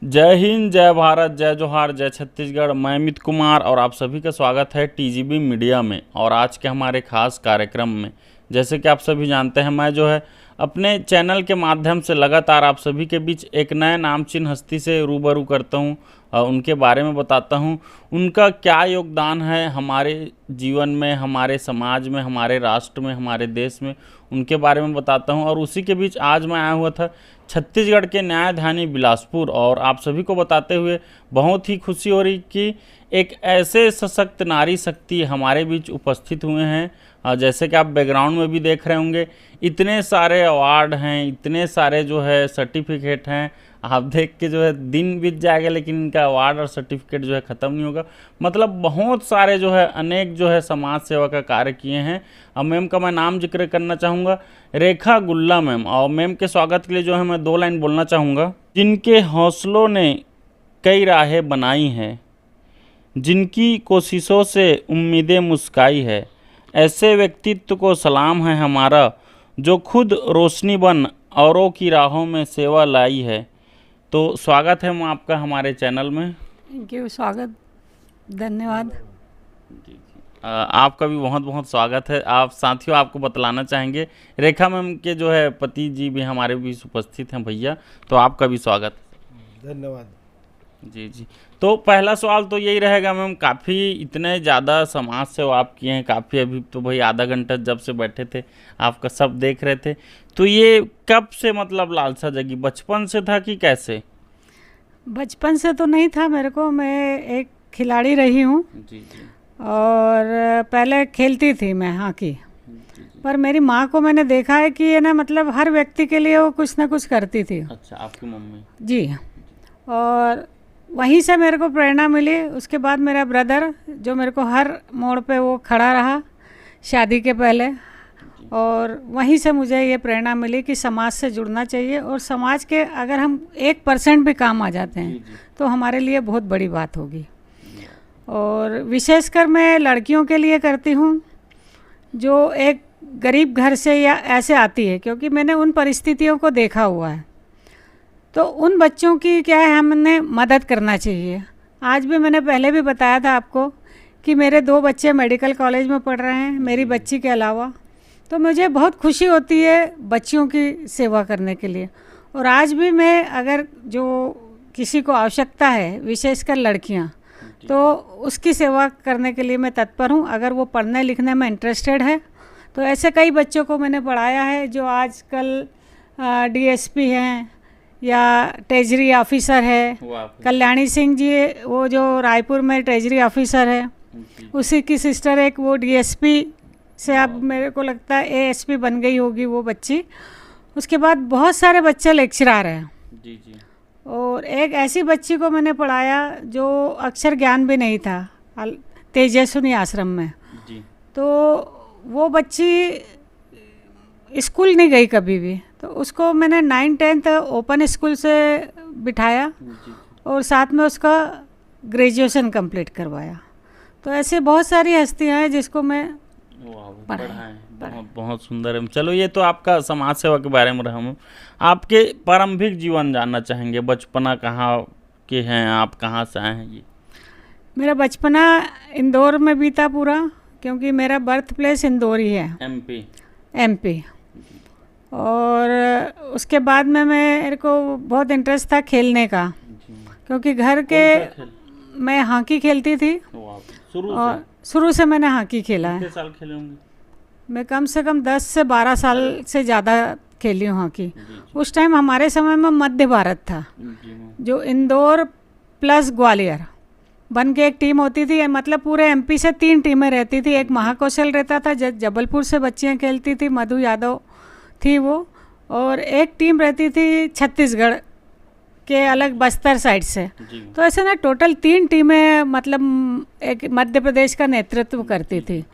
जय हिंद, जय भारत, जय जोहार, जय छत्तीसगढ़। मैं अमित कुमार और आप सभी का स्वागत है टीजीबी मीडिया में। और आज के हमारे खास कार्यक्रम में, जैसे कि आप सभी जानते हैं, मैं जो है अपने चैनल के माध्यम से लगातार आप सभी के बीच एक नए नामचीन हस्ती से रूबरू करता हूं। उनके बारे में बताता हूं, उनका क्या योगदान है हमारे जीवन में, हमारे समाज में, हमारे राष्ट्र में, हमारे देश में, उनके बारे में बताता हूं। और उसी के बीच आज मैं आया हुआ था छत्तीसगढ़ के न्यायधानी बिलासपुर, और आप सभी को बताते हुए बहुत ही खुशी हो रही कि एक ऐसे सशक्त नारी शक्ति हमारे बीच उपस्थित हुए हैं। जैसे कि आप बैकग्राउंड में भी देख रहे होंगे, इतने सारे अवार्ड हैं, इतने सारे जो है सर्टिफिकेट हैं। आप देख के जो है दिन बीत जाएगा, लेकिन इनका अवार्ड और सर्टिफिकेट जो है ख़त्म नहीं होगा। मतलब बहुत सारे जो है अनेक जो है समाज सेवा का कार्य किए हैं। अब मैम का मैं नाम जिक्र करना चाहूँगा, रेखा गुल्ला मैम। और मैम के स्वागत के लिए जो है मैं 2 लाइन बोलना चाहूँगा। जिनके हौसलों ने कई राहें बनाई हैं, जिनकी कोशिशों से उम्मीदें मुस्काई है, ऐसे व्यक्तित्व को सलाम है हमारा, जो खुद रोशनी बन औरों की राहों में सेवा लाई है। तो स्वागत है मैम आपका हमारे चैनल में। थैंक यू, स्वागत, धन्यवाद। आपका भी बहुत बहुत स्वागत है। आप साथियों, आपको बतलाना चाहेंगे रेखा मैम के जो है पति जी भी हमारे बीच उपस्थित हैं भैया, तो आपका भी स्वागत। धन्यवाद। जी जी। तो पहला सवाल तो यही रहेगा मैम, काफ़ी इतने ज़्यादा समाज सेवा आप किए हैं, काफ़ी, अभी तो भाई आधा घंटा जब से बैठे थे आपका सब देख रहे थे, तो ये कब से मतलब लालसा जगी, बचपन से था कि कैसे? बचपन से तो नहीं था मेरे को, मैं एक खिलाड़ी रही हूँ जी जी और पहले खेलती थी मैं हॉकी। पर मेरी माँ को मैंने देखा है कि ये ना मतलब हर व्यक्ति के लिए वो कुछ ना कुछ करती थी। अच्छा, आपकी मम्मी? जी, और वहीं से मेरे को प्रेरणा मिली। उसके बाद मेरा ब्रदर जो मेरे को हर मोड़ पे वो खड़ा रहा शादी के पहले, और वहीं से मुझे ये प्रेरणा मिली कि समाज से जुड़ना चाहिए, और समाज के अगर हम 1% भी काम आ जाते हैं तो हमारे लिए बहुत बड़ी बात होगी। और विशेषकर मैं लड़कियों के लिए करती हूँ जो एक गरीब घर से या ऐसे आती है, क्योंकि मैंने उन परिस्थितियों को देखा हुआ है। तो उन बच्चों की क्या है, हमने मदद करना चाहिए। आज भी मैंने पहले भी बताया था आपको कि मेरे 2 बच्चे मेडिकल कॉलेज में पढ़ रहे हैं मेरी बच्ची के अलावा। तो मुझे बहुत खुशी होती है बच्चियों की सेवा करने के लिए। और आज भी मैं अगर जो किसी को आवश्यकता है, विशेषकर लड़कियां, तो उसकी सेवा करने के लिए मैं तत्पर हूं। अगर वो पढ़ने लिखने में इंटरेस्टेड है तो ऐसे कई बच्चों को मैंने पढ़ाया है जो आजकल डीएसपी हैं या ट्रेजरी ऑफिसर है। कल्याणी सिंह जी, वो जो रायपुर में ट्रेजरी ऑफिसर है, उसी की सिस्टर एक वो डीएसपी से अब मेरे को लगता है एएसपी बन गई होगी वो बच्ची। उसके बाद बहुत सारे बच्चे लेक्चरर हैं। जी जी। और एक ऐसी बच्ची को मैंने पढ़ाया जो अक्षर ज्ञान भी नहीं था, तेजस्विनी आश्रम में। जी। तो वो बच्ची स्कूल नहीं गई कभी भी, तो उसको मैंने 9-10 ओपन स्कूल से बिठाया और साथ में उसका ग्रेजुएशन कंप्लीट करवाया। तो ऐसे बहुत सारी हस्तियाँ हैं जिसको मैं पढ़ाएं। बहुत बहुत सुंदर है। चलो, ये तो आपका समाज सेवा के बारे में रहा। हम आपके प्रारंभिक जीवन जानना चाहेंगे, बचपना कहाँ के हैं आप, कहाँ से आए हैं? ये मेरा बचपना इंदौर में बीता पूरा, क्योंकि मेरा बर्थ प्लेस इंदौर ही है, एमपी। और उसके बाद में मेरे को बहुत इंटरेस्ट था खेलने का, क्योंकि घर के मैं हॉकी खेलती थी। और शुरू से मैंने हॉकी खेला है। कितने साल खेले होंगे? मैं कम से कम 10 से 12 साल से ज़्यादा खेली हूँ हॉकी। उस टाइम हमारे समय में मध्य भारत था, जो इंदौर प्लस ग्वालियर बन के एक टीम होती थी। मतलब पूरे एमपी से 3 टीमें रहती थी। एक महाकौशल रहता था, जबलपुर से बच्चियाँ खेलती थी, मधु यादव थी वो। और एक टीम रहती थी छत्तीसगढ़ के अलग बस्तर साइड से। तो ऐसे ना टोटल 3 टीमें मतलब एक मध्य प्रदेश का नेतृत्व करती थी।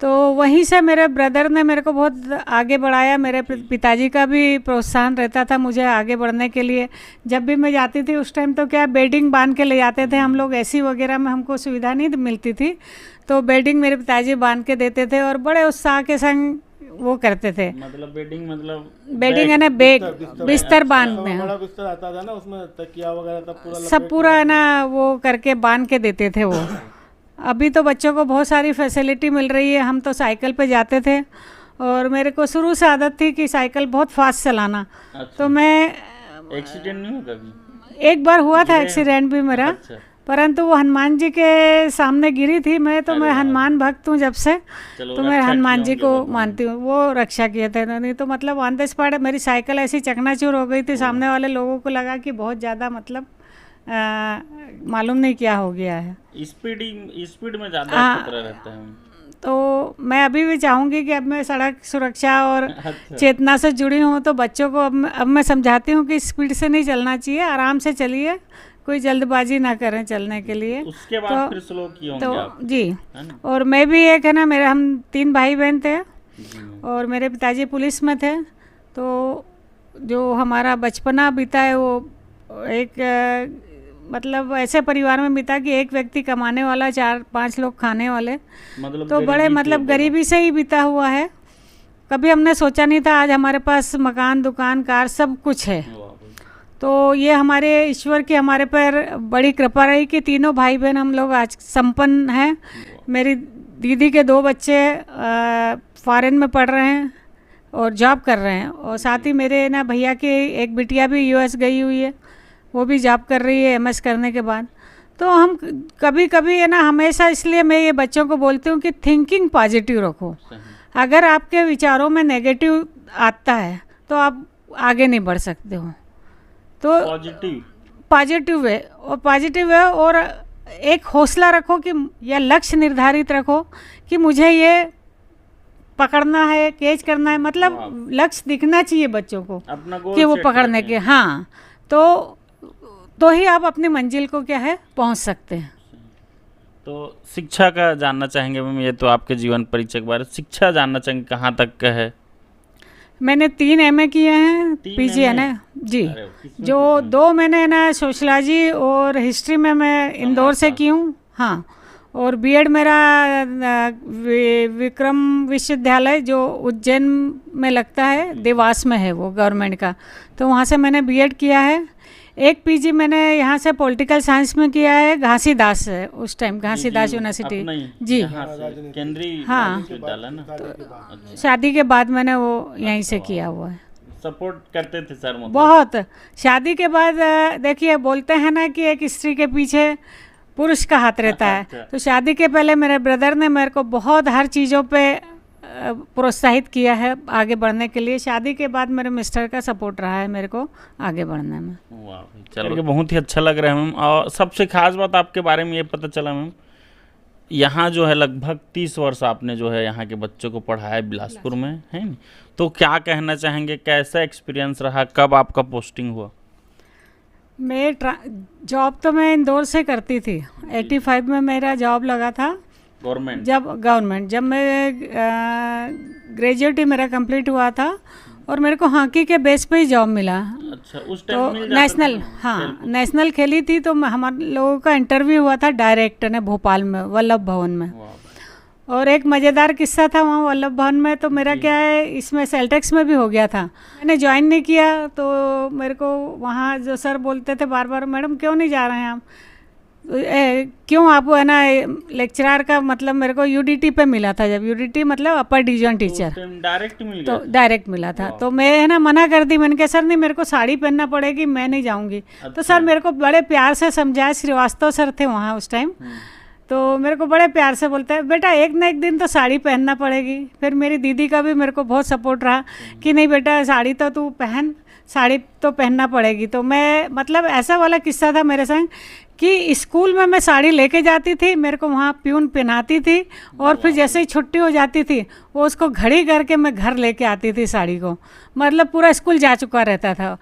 तो वहीं से मेरे ब्रदर ने मेरे को बहुत आगे बढ़ाया। मेरे पिताजी का भी प्रोत्साहन रहता था मुझे आगे बढ़ने के लिए। जब भी मैं जाती थी उस टाइम तो क्या बेडिंग बांध के ले जाते थे हम लोग, एसी वगैरह में हमको सुविधा नहीं मिलती थी, तो बेडिंग मेरे पिताजी बांध के देते थे और बड़े उत्साह के संग वो करते थे। मतलब बेडिंग, मतलब बेडिंग है ना, बिस्तर बांधते बड़ा हैं, बिस्तर आता था ना, उसमें तकिया वगैरह सब पूरा सब पूरा है ना वो करके बांध के देते थे वो। अभी तो बच्चों को बहुत सारी फैसिलिटी मिल रही है। हम तो साइकिल पे जाते थे और मेरे को शुरू से आदत थी कि साइकिल बहुत फास्ट चलाना। अच्छा। तो मैं एक्सीडेंट नहीं हुआ कभी? एक बार हुआ था एक्सीडेंट भी मेरा, अच्छा। परंतु वो हनुमान जी के सामने गिरी थी मैं। तो मैं हनुमान भक्त हूँ जब से, चलो, तो मैं रक्षा हनुमान किए जी होंगे को भगवान मानती हूँ। वो रक्षा किए थे, नहीं तो मतलब ऑन द स्पॉट मेरी साइकिल ऐसी चकनाचूर हो गई थी, सामने वाले लोगों को लगा कि बहुत ज़्यादा मतलब मालूम नहीं क्या हो गया है। स्पीड में ज़्यादा हाँ। खतरा रहता है। तो मैं अभी भी चाहूँगी कि अब मैं सड़क सुरक्षा और अच्छा। चेतना से जुड़ी हूँ, तो बच्चों को अब मैं समझाती हूँ कि स्पीड से नहीं चलना चाहिए, आराम से चलिए, कोई जल्दबाजी ना करें चलने के लिए। उसके बाद फिर स्लो किए होंगे आप, जी, है ना? और मैं भी एक है ना, मेरे हम 3 भाई बहन थे जी। और मेरे पिताजी पुलिस में थे। तो जो हमारा बचपना बीता है वो एक मतलब ऐसे परिवार में बीता कि एक व्यक्ति कमाने वाला, 4-5 लोग खाने वाले। मतलब तो बड़े गरीबी मतलब से गरीबी से ही बीता हुआ है। कभी हमने सोचा नहीं था आज हमारे पास मकान, दुकान, कार सब कुछ है। वाह भाई। तो ये हमारे ईश्वर की हमारे पर बड़ी कृपा रही कि तीनों भाई बहन हम लोग आज संपन्न हैं। मेरी दीदी के 2 बच्चे फॉरेन में पढ़ रहे हैं और जॉब कर रहे हैं, और साथ ही मेरे ना भैया की एक बिटिया भी यूएस गई हुई है, वो भी जॉब कर रही है एमएस करने के बाद। तो हम कभी कभी है ना, हमेशा इसलिए मैं ये बच्चों को बोलती हूँ कि थिंकिंग पॉजिटिव रखो। सही। अगर आपके विचारों में नेगेटिव आता है तो आप आगे नहीं बढ़ सकते हो। तो पॉजिटिव है, और पॉजिटिव है, और एक हौसला रखो कि या लक्ष्य निर्धारित रखो कि मुझे ये पकड़ना है, कैच करना है। मतलब लक्ष्य दिखना चाहिए बच्चों को अपना गोल कि वो सेट पकड़ने करके। के, हाँ, तो ही आप अपनी मंजिल को क्या है पहुंच सकते हैं। तो शिक्षा का जानना चाहेंगे मैम, ये तो आपके जीवन परिचय के बारे में शिक्षा जानना चाहेंगे, कहाँ तक का है? मैंने 3 एमए किए हैं, 3 पीजी है ना जी। अरे किसमें जो 2 मैंने ना सोशलॉजी और हिस्ट्री में मैं इंदौर से की हूँ, हाँ। और बीएड मेरा विक्रम विश्वविद्यालय जो उज्जैन में लगता है, देवास में है वो, गवर्नमेंट का, तो वहाँ से मैंने बीएड किया है। एक पीजी मैंने यहाँ से पॉलिटिकल साइंस में किया है, घासीदास है उस टाइम, घासीदास यूनिवर्सिटी जी। केंद्रीय हाँ। विश्वविद्यालय ना। तो शादी के बाद मैंने वो यहीं से किया हुआ है। सपोर्ट करते थे सर, मतलब बहुत। शादी के बाद देखिए, बोलते हैं ना कि एक स्त्री के पीछे पुरुष का हाथ रहता है। तो शादी के पहले मेरे ब्रदर ने मेरे को बहुत हर चीज़ों पे प्रोत्साहित किया है आगे बढ़ने के लिए। शादी के बाद मेरे मिस्टर का सपोर्ट रहा है मेरे को आगे बढ़ने में। वाह, चलो बहुत ही अच्छा लग रहा है मैम। और सबसे खास बात आपके बारे में ये पता चला मैम, यहाँ जो है लगभग 30 वर्ष आपने जो है यहाँ के बच्चों को पढ़ाया बिलासपुर में, है ना? तो क्या कहना चाहेंगे, कैसा एक्सपीरियंस रहा, कब आपका पोस्टिंग हुआ? मैं जॉब तो मैं इंदौर से करती थी, 85 में मेरा जॉब लगा था गवर्नमेंट, जब मैं ग्रेजुएट ही मेरा कंप्लीट हुआ था, और मेरे को हॉकी के बेस पे ही जॉब मिला। अच्छा, उस तो टाइम मिल जाता नेशनल, था? हाँ, नेशनल खेली थी। तो हमारे लोगों का इंटरव्यू हुआ था डायरेक्ट ने भोपाल में, वल्लभ भवन में। वाह। और एक मज़ेदार किस्सा था वहाँ वल्लभ भवन में, तो मेरा क्या है, इसमें सेल्टेक्स में भी हो गया था। मैंने ज्वाइन नहीं किया, तो मेरे को वहाँ जो सर बोलते थे बार बार, मैडम क्यों नहीं जा रहे हैं आप, क्यों आप है ना लेक्चरर का, मतलब मेरे को यूडीटी पे मिला था, जब यूडीटी मतलब अपर डिवीजन टीचर, डायरेक्ट मिल तो गया? डायरेक्ट मिला था। तो मैं है ना मना कर दी, मैंने कहा सर नहीं, मेरे को साड़ी पहनना पड़ेगी, मैं नहीं जाऊँगी। तो सर मेरे को बड़े प्यार से समझाए, श्रीवास्तव सर थे वहाँ उस टाइम, तो मेरे को बड़े प्यार से बोलते हैं, बेटा एक ना एक दिन तो साड़ी पहनना पड़ेगी। फिर मेरी दीदी का भी मेरे को बहुत सपोर्ट रहा कि नहीं बेटा, साड़ी तो तू पहन, साड़ी तो पहनना पड़ेगी। तो मैं मतलब ऐसा वाला किस्सा था मेरे संग कि स्कूल में मैं साड़ी लेके जाती थी, मेरे को वहाँ प्यून पहनाती थी, और फिर जैसे ही छुट्टी हो जाती थी वो उसको घड़ी करके मैं घर लेके आती थी साड़ी को, मतलब पूरा स्कूल जा चुका रहता था।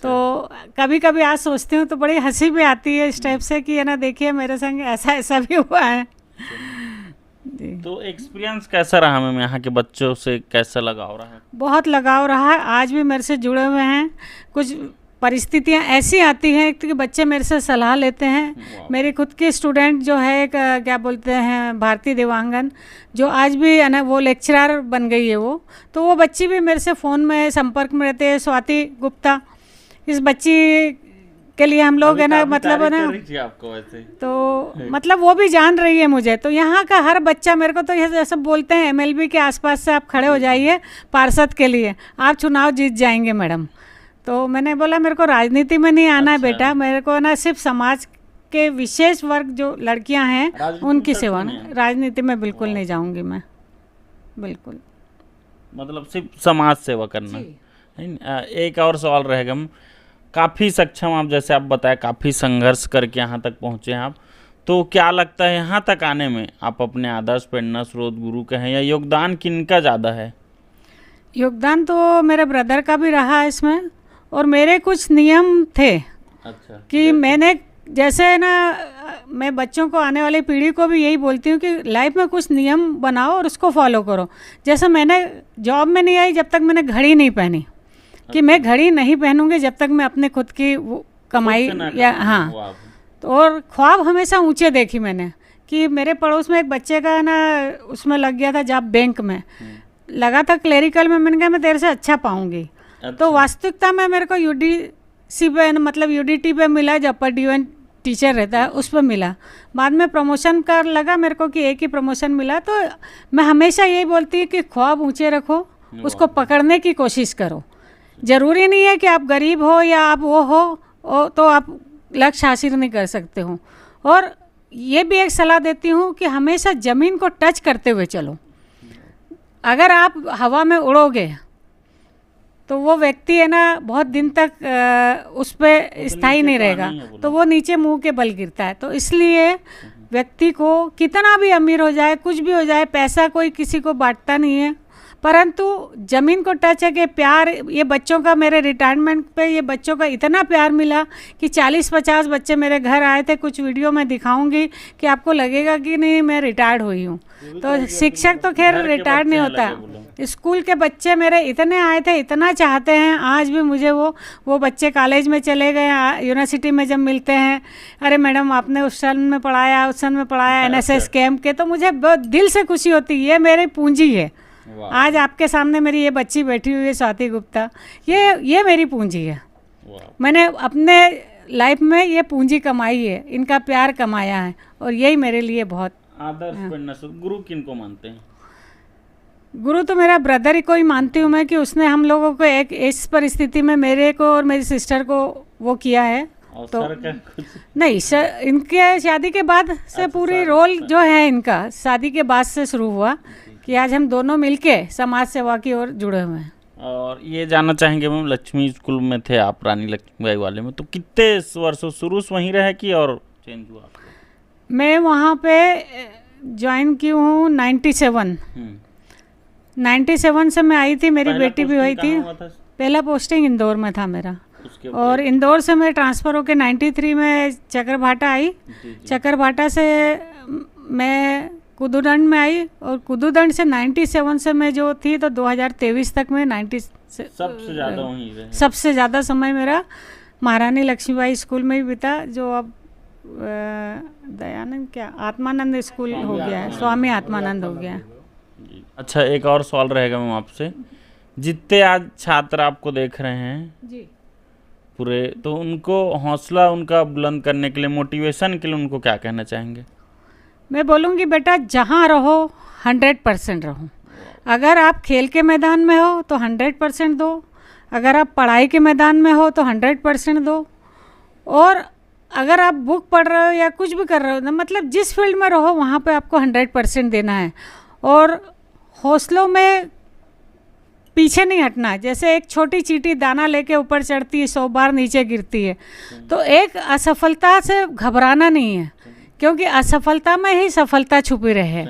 तो कभी कभी आज सोचती हूँ तो बड़ी हंसी भी आती है इस टाइप से कि है ना, देखिए मेरे संग ऐसा ऐसा भी हुआ है जी। तो एक्सपीरियंस कैसा रहा मैम, यहाँ के बच्चों से कैसा लगाव रहा? बहुत लगाव रहा है, आज भी मेरे से जुड़े हुए हैं। कुछ परिस्थितियाँ ऐसी आती हैं कि बच्चे मेरे से सलाह लेते हैं। मेरी खुद की स्टूडेंट जो है एक क्या बोलते हैं भारती देवांगन, जो आज भी है ना वो लेक्चरर बन गई है वो, तो वो बच्ची भी मेरे से फ़ोन में संपर्क में रहते हैं। स्वाति गुप्ता, इस बच्ची के लिए हम लोग है ना मतलब है ना आपको वैसे तो मतलब वो भी जान रही है मुझे। तो यहाँ का हर बच्चा मेरे को तो ये सब बोलते हैं एमएलबी के आसपास से आप खड़े हो जाइए पार्षद के लिए, आप चुनाव जीत जाएंगे मैडम। तो मैंने बोला मेरे को राजनीति में नहीं आना है बेटा, मेरे को ना सिर्फ समाज के विशेष वर्ग जो लड़कियां हैं उनकी सेवा, राजनीति में बिल्कुल नहीं जाऊंगी मैं, बिल्कुल। मतलब सिर्फ समाज सेवा करना। एक और सवाल रहेगा, काफ़ी सक्षम आप, जैसे आप बताया काफ़ी संघर्ष करके यहाँ तक पहुँचे हैं आप, तो क्या लगता है यहाँ तक आने में आप अपने आदर्श प्रेरणा स्रोत गुरु कहें या योगदान किनका ज़्यादा है? योगदान तो मेरे ब्रदर का भी रहा इसमें, और मेरे कुछ नियम थे। अच्छा। कि मैंने जैसे ना मैं बच्चों को, आने वाली पीढ़ी को भी यही बोलती हूँ कि लाइफ में कुछ नियम बनाओ और उसको फॉलो करो। जैसे मैंने जॉब में नहीं आई जब तक मैंने घड़ी नहीं पहनी, कि मैं घड़ी नहीं पहनूंगी जब तक मैं अपने खुद की वो कमाई या हाँ। तो और ख्वाब हमेशा ऊंचे देखी मैंने, कि मेरे पड़ोस में एक बच्चे का ना उसमें लग गया था जॉब बैंक में, लगा था क्लेरिकल में, मैंने कहा मैं तेरे से अच्छा पाऊंगी। तो वास्तविकता में मेरे को यूडीसी पे मतलब यूडीटी पे मिला, जब पर D1 टीचर रहता है उस पर मिला। बाद में प्रमोशन कर लगा मेरे को कि एक ही प्रमोशन मिला। तो मैं हमेशा यही बोलती हूँ कि ख्वाब ऊंचे रखो, उसको पकड़ने की कोशिश करो। ज़रूरी नहीं है कि आप गरीब हो या आप वो हो तो आप लक्ष्य हासिल नहीं कर सकते हो। और ये भी एक सलाह देती हूँ कि हमेशा ज़मीन को टच करते हुए चलो। अगर आप हवा में उड़ोगे तो वो व्यक्ति है ना बहुत दिन तक उस पर स्थायी नहीं रहेगा, तो वो नीचे मुंह के बल गिरता है। तो इसलिए व्यक्ति को कितना भी अमीर हो जाए, कुछ भी हो जाए, पैसा कोई किसी को बांटता नहीं है, परंतु ज़मीन को टच है कि प्यार। ये बच्चों का, मेरे रिटायरमेंट पे ये बच्चों का इतना प्यार मिला कि 40-50 बच्चे मेरे घर आए थे। कुछ वीडियो में दिखाऊंगी कि आपको लगेगा कि नहीं मैं रिटायर्ड हुई हूँ। तो शिक्षक तो खैर रिटायर्ड नहीं होता। स्कूल के बच्चे मेरे इतने आए थे, इतना चाहते हैं, आज भी मुझे वो बच्चे कॉलेज में चले गए, यूनिवर्सिटी में जब मिलते हैं, अरे मैडम आपने उस सन में पढ़ाया, उस सन में पढ़ाया NSS कैंप के, तो मुझे बहुत दिल से खुशी होती है। ये मेरी पूंजी है। आज आपके सामने मेरी ये बच्ची बैठी हुई है स्वाति गुप्ता, ये मेरी पूंजी है। मैंने अपने लाइफ में ये पूंजी कमाई है, इनका प्यार कमाया है, और यही मेरे लिए बहुत आदर्श प्रेरणा स्रोत। गुरु किनको मानते हैं? गुरु तो मेरा ब्रदर ही को ही मानती हूँ मैं, कि उसने हम लोगों को एक इस परिस्थिति में मेरे को और मेरी सिस्टर को वो किया है। तो नहीं सर, इनके शादी के बाद से पूरी रोल जो है इनका शादी के बाद से शुरू हुआ कि आज हम दोनों मिलके समाज सेवा की ओर जुड़े हुए हैं। और ये जानना चाहेंगे मैम, लक्ष्मी स्कूल में थे आप, रानी लक्ष्मीबाई वाले में, तो कितने वर्षों शुरू से वहीं रहे कि और चेंज हुआ? मैं वहाँ पे ज्वाइन की हूँ 97 से मैं आई थी, मेरी बेटी भी हुई थी। पहला पोस्टिंग इंदौर में था मेरा, और इंदौर से मैं ट्रांसफ़र होकर 93 में चकरभाटा आई। चकरभाटा से मैं कुदुदंड में आई, और कुदुदंड से 97 से मैं जो थी तो 2023 तक मैं 90 से सबसे ज़्यादा वहीं रहे। सबसे ज़्यादा समय मेरा महारानी लक्ष्मीबाई स्कूल में ही बीता, जो अब दयानंद क्या आत्मानंद स्कूल हो गया है, स्वामी आत्मानंद हो गया है। अच्छा, एक और सवाल रहेगा मैम आपसे, जितने आज छात्र आपको देख रहे हैं जी पूरे, तो उनको हौसला उनका बुलंद करने के लिए, मोटिवेशन के लिए उनको क्या कहना चाहेंगे? मैं बोलूँगी बेटा, जहाँ रहो 100% रहो। अगर आप खेल के मैदान में हो तो 100% दो, अगर आप पढ़ाई के मैदान में हो तो 100% दो, और अगर आप बुक पढ़ रहे हो या कुछ भी कर रहे हो, मतलब जिस फील्ड में रहो वहाँ पे आपको 100% देना है। और हौसलों में पीछे नहीं हटना। जैसे एक छोटी चींटी दाना लेके ऊपर चढ़ती है, 100 बार नीचे गिरती है, तो एक असफलता से घबराना नहीं है, क्योंकि असफलता में ही सफलता छुपी रहे।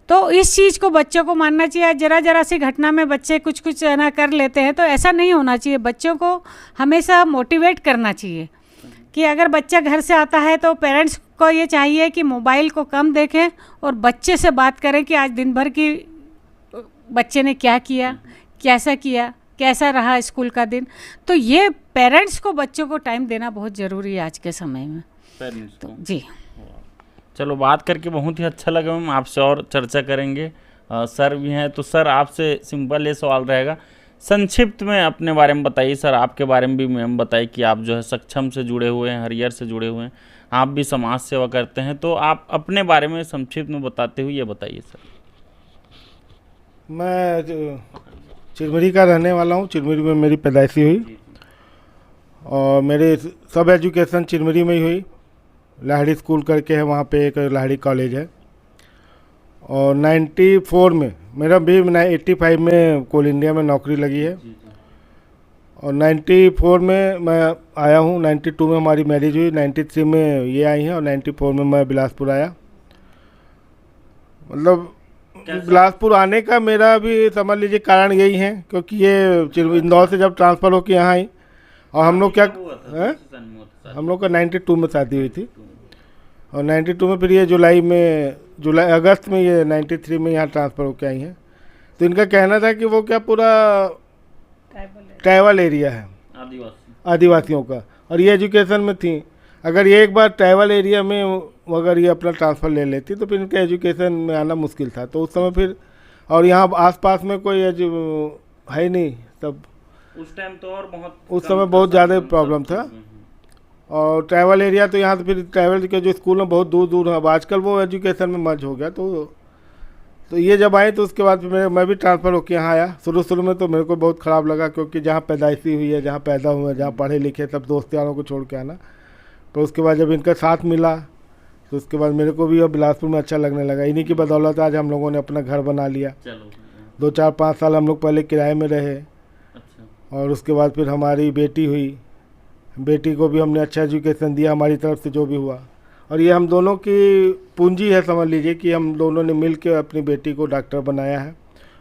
तो इस चीज़ को बच्चों को मानना चाहिए। जरा सी घटना में बच्चे कुछ ना कर लेते हैं, तो ऐसा नहीं होना चाहिए। बच्चों को हमेशा मोटिवेट करना चाहिए कि अगर बच्चा घर से आता है तो पेरेंट्स को ये चाहिए कि मोबाइल को कम देखें और बच्चे से बात करें कि आज दिन भर की बच्चे ने क्या किया, कैसा किया, कैसा रहा स्कूल का दिन। तो ये पेरेंट्स को बच्चों को टाइम देना बहुत ज़रूरी है आज के समय में। पेरेंट्स तो को जी चलो बात करके बहुत ही अच्छा लगा मैम, आपसे और चर्चा करेंगे। सर भी हैं, तो सर आपसे सिंपल ये सवाल रहेगा, संक्षिप्त में अपने बारे में बताइए सर, आपके बारे में भी मैम बताइए कि आप जो है सक्षम से जुड़े हुए हैं, हरियर से जुड़े हुए हैं, आप भी समाज सेवा करते हैं, तो आप अपने बारे में संक्षिप्त में बताते हुए ये बताइए सर। मैं चिरमिरी का रहने वाला हूँ। चिरमिरी में मेरी पैदाइशी हुई और मेरे सब एजुकेशन चिरमिरी में ही हुई। लाहड़ी स्कूल करके है, वहाँ पे एक लाहड़ी कॉलेज है। और 94 में मेरा भी 85 में कोल इंडिया में नौकरी लगी है। और 94 में मैं आया हूँ। 92 में हमारी मैरिज हुई, 93 में ये आई हैं और 94 में मैं बिलासपुर आया। मतलब बिलासपुर आने का मेरा भी समझ लीजिए कारण यही है, क्योंकि ये इंदौर से जब ट्रांसफ़र होकर यहाँ आई और हम लोग क्या हैं, हम लोग का 92 में शादी हुई थी और 92 में फिर ये जुलाई अगस्त में ये 93 में यहाँ ट्रांसफ़र होकर आई हैं। तो इनका कहना था कि वो क्या पूरा ट्राइबल एरिया है आदिवासियों का, और ये एजुकेशन में थी। अगर ये एक बार ट्राइबल एरिया में अगर ये अपना ट्रांसफ़र ले लेती तो फिर इनका एजुकेशन में आना मुश्किल था। तो उस समय फिर, और यहाँ आसपास में कोई है नहीं तब, उस टाइम तो और बहुत उस समय बहुत ज़्यादा प्रॉब्लम था। और ट्राइबल एरिया तो यहाँ तो फिर ट्राइबल के जो स्कूल हैं बहुत दूर दूर हैं। अब आजकल वो एजुकेशन में मर्ज हो गया। तो ये जब आए तो उसके बाद फिर मैं भी ट्रांसफ़र होकर यहाँ आया। शुरू में तो मेरे को बहुत ख़राब लगा, क्योंकि जहाँ पैदाइशी हुई है, जहाँ पैदा हुए हैं, जहाँ पढ़े लिखे, सब दोस्त यारों को छोड़ के आना। तो उसके बाद जब इनका साथ मिला तो उसके बाद मेरे को भी अब बिलासपुर में अच्छा लगने लगा। इन्हीं की बदौलत आज हम लोगों ने अपना घर बना लिया। 2-4-5 साल हम लोग पहले किराए में रहे। और उसके बाद फिर हमारी बेटी हुई। बेटी को भी हमने अच्छा एजुकेशन दिया हमारी तरफ से जो भी हुआ। और ये हम दोनों की पूंजी है, समझ लीजिए कि हम दोनों ने मिल के अपनी बेटी को डॉक्टर बनाया है।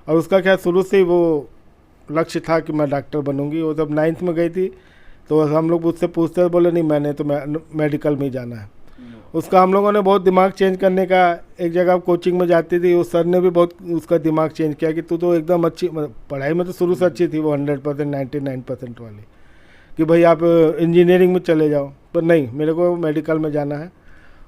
और उसका क्या शुरू से ही वो लक्ष्य था कि मैं डॉक्टर बनूंगी। वो जब 9th में गई थी तो हम लोग उससे पूछते बोले नहीं, मैंने तो मेडिकल में ही जाना है। उसका हम लोगों ने बहुत दिमाग चेंज करने का, एक जगह कोचिंग में जाती थी, उस सर ने भी बहुत उसका दिमाग चेंज किया कि तू तो एकदम अच्छी, पढ़ाई में तो शुरू से अच्छी थी वो 100% 99% वाली, कि भाई आप इंजीनियरिंग में चले जाओ। पर नहीं, मेरे को मेडिकल में जाना है।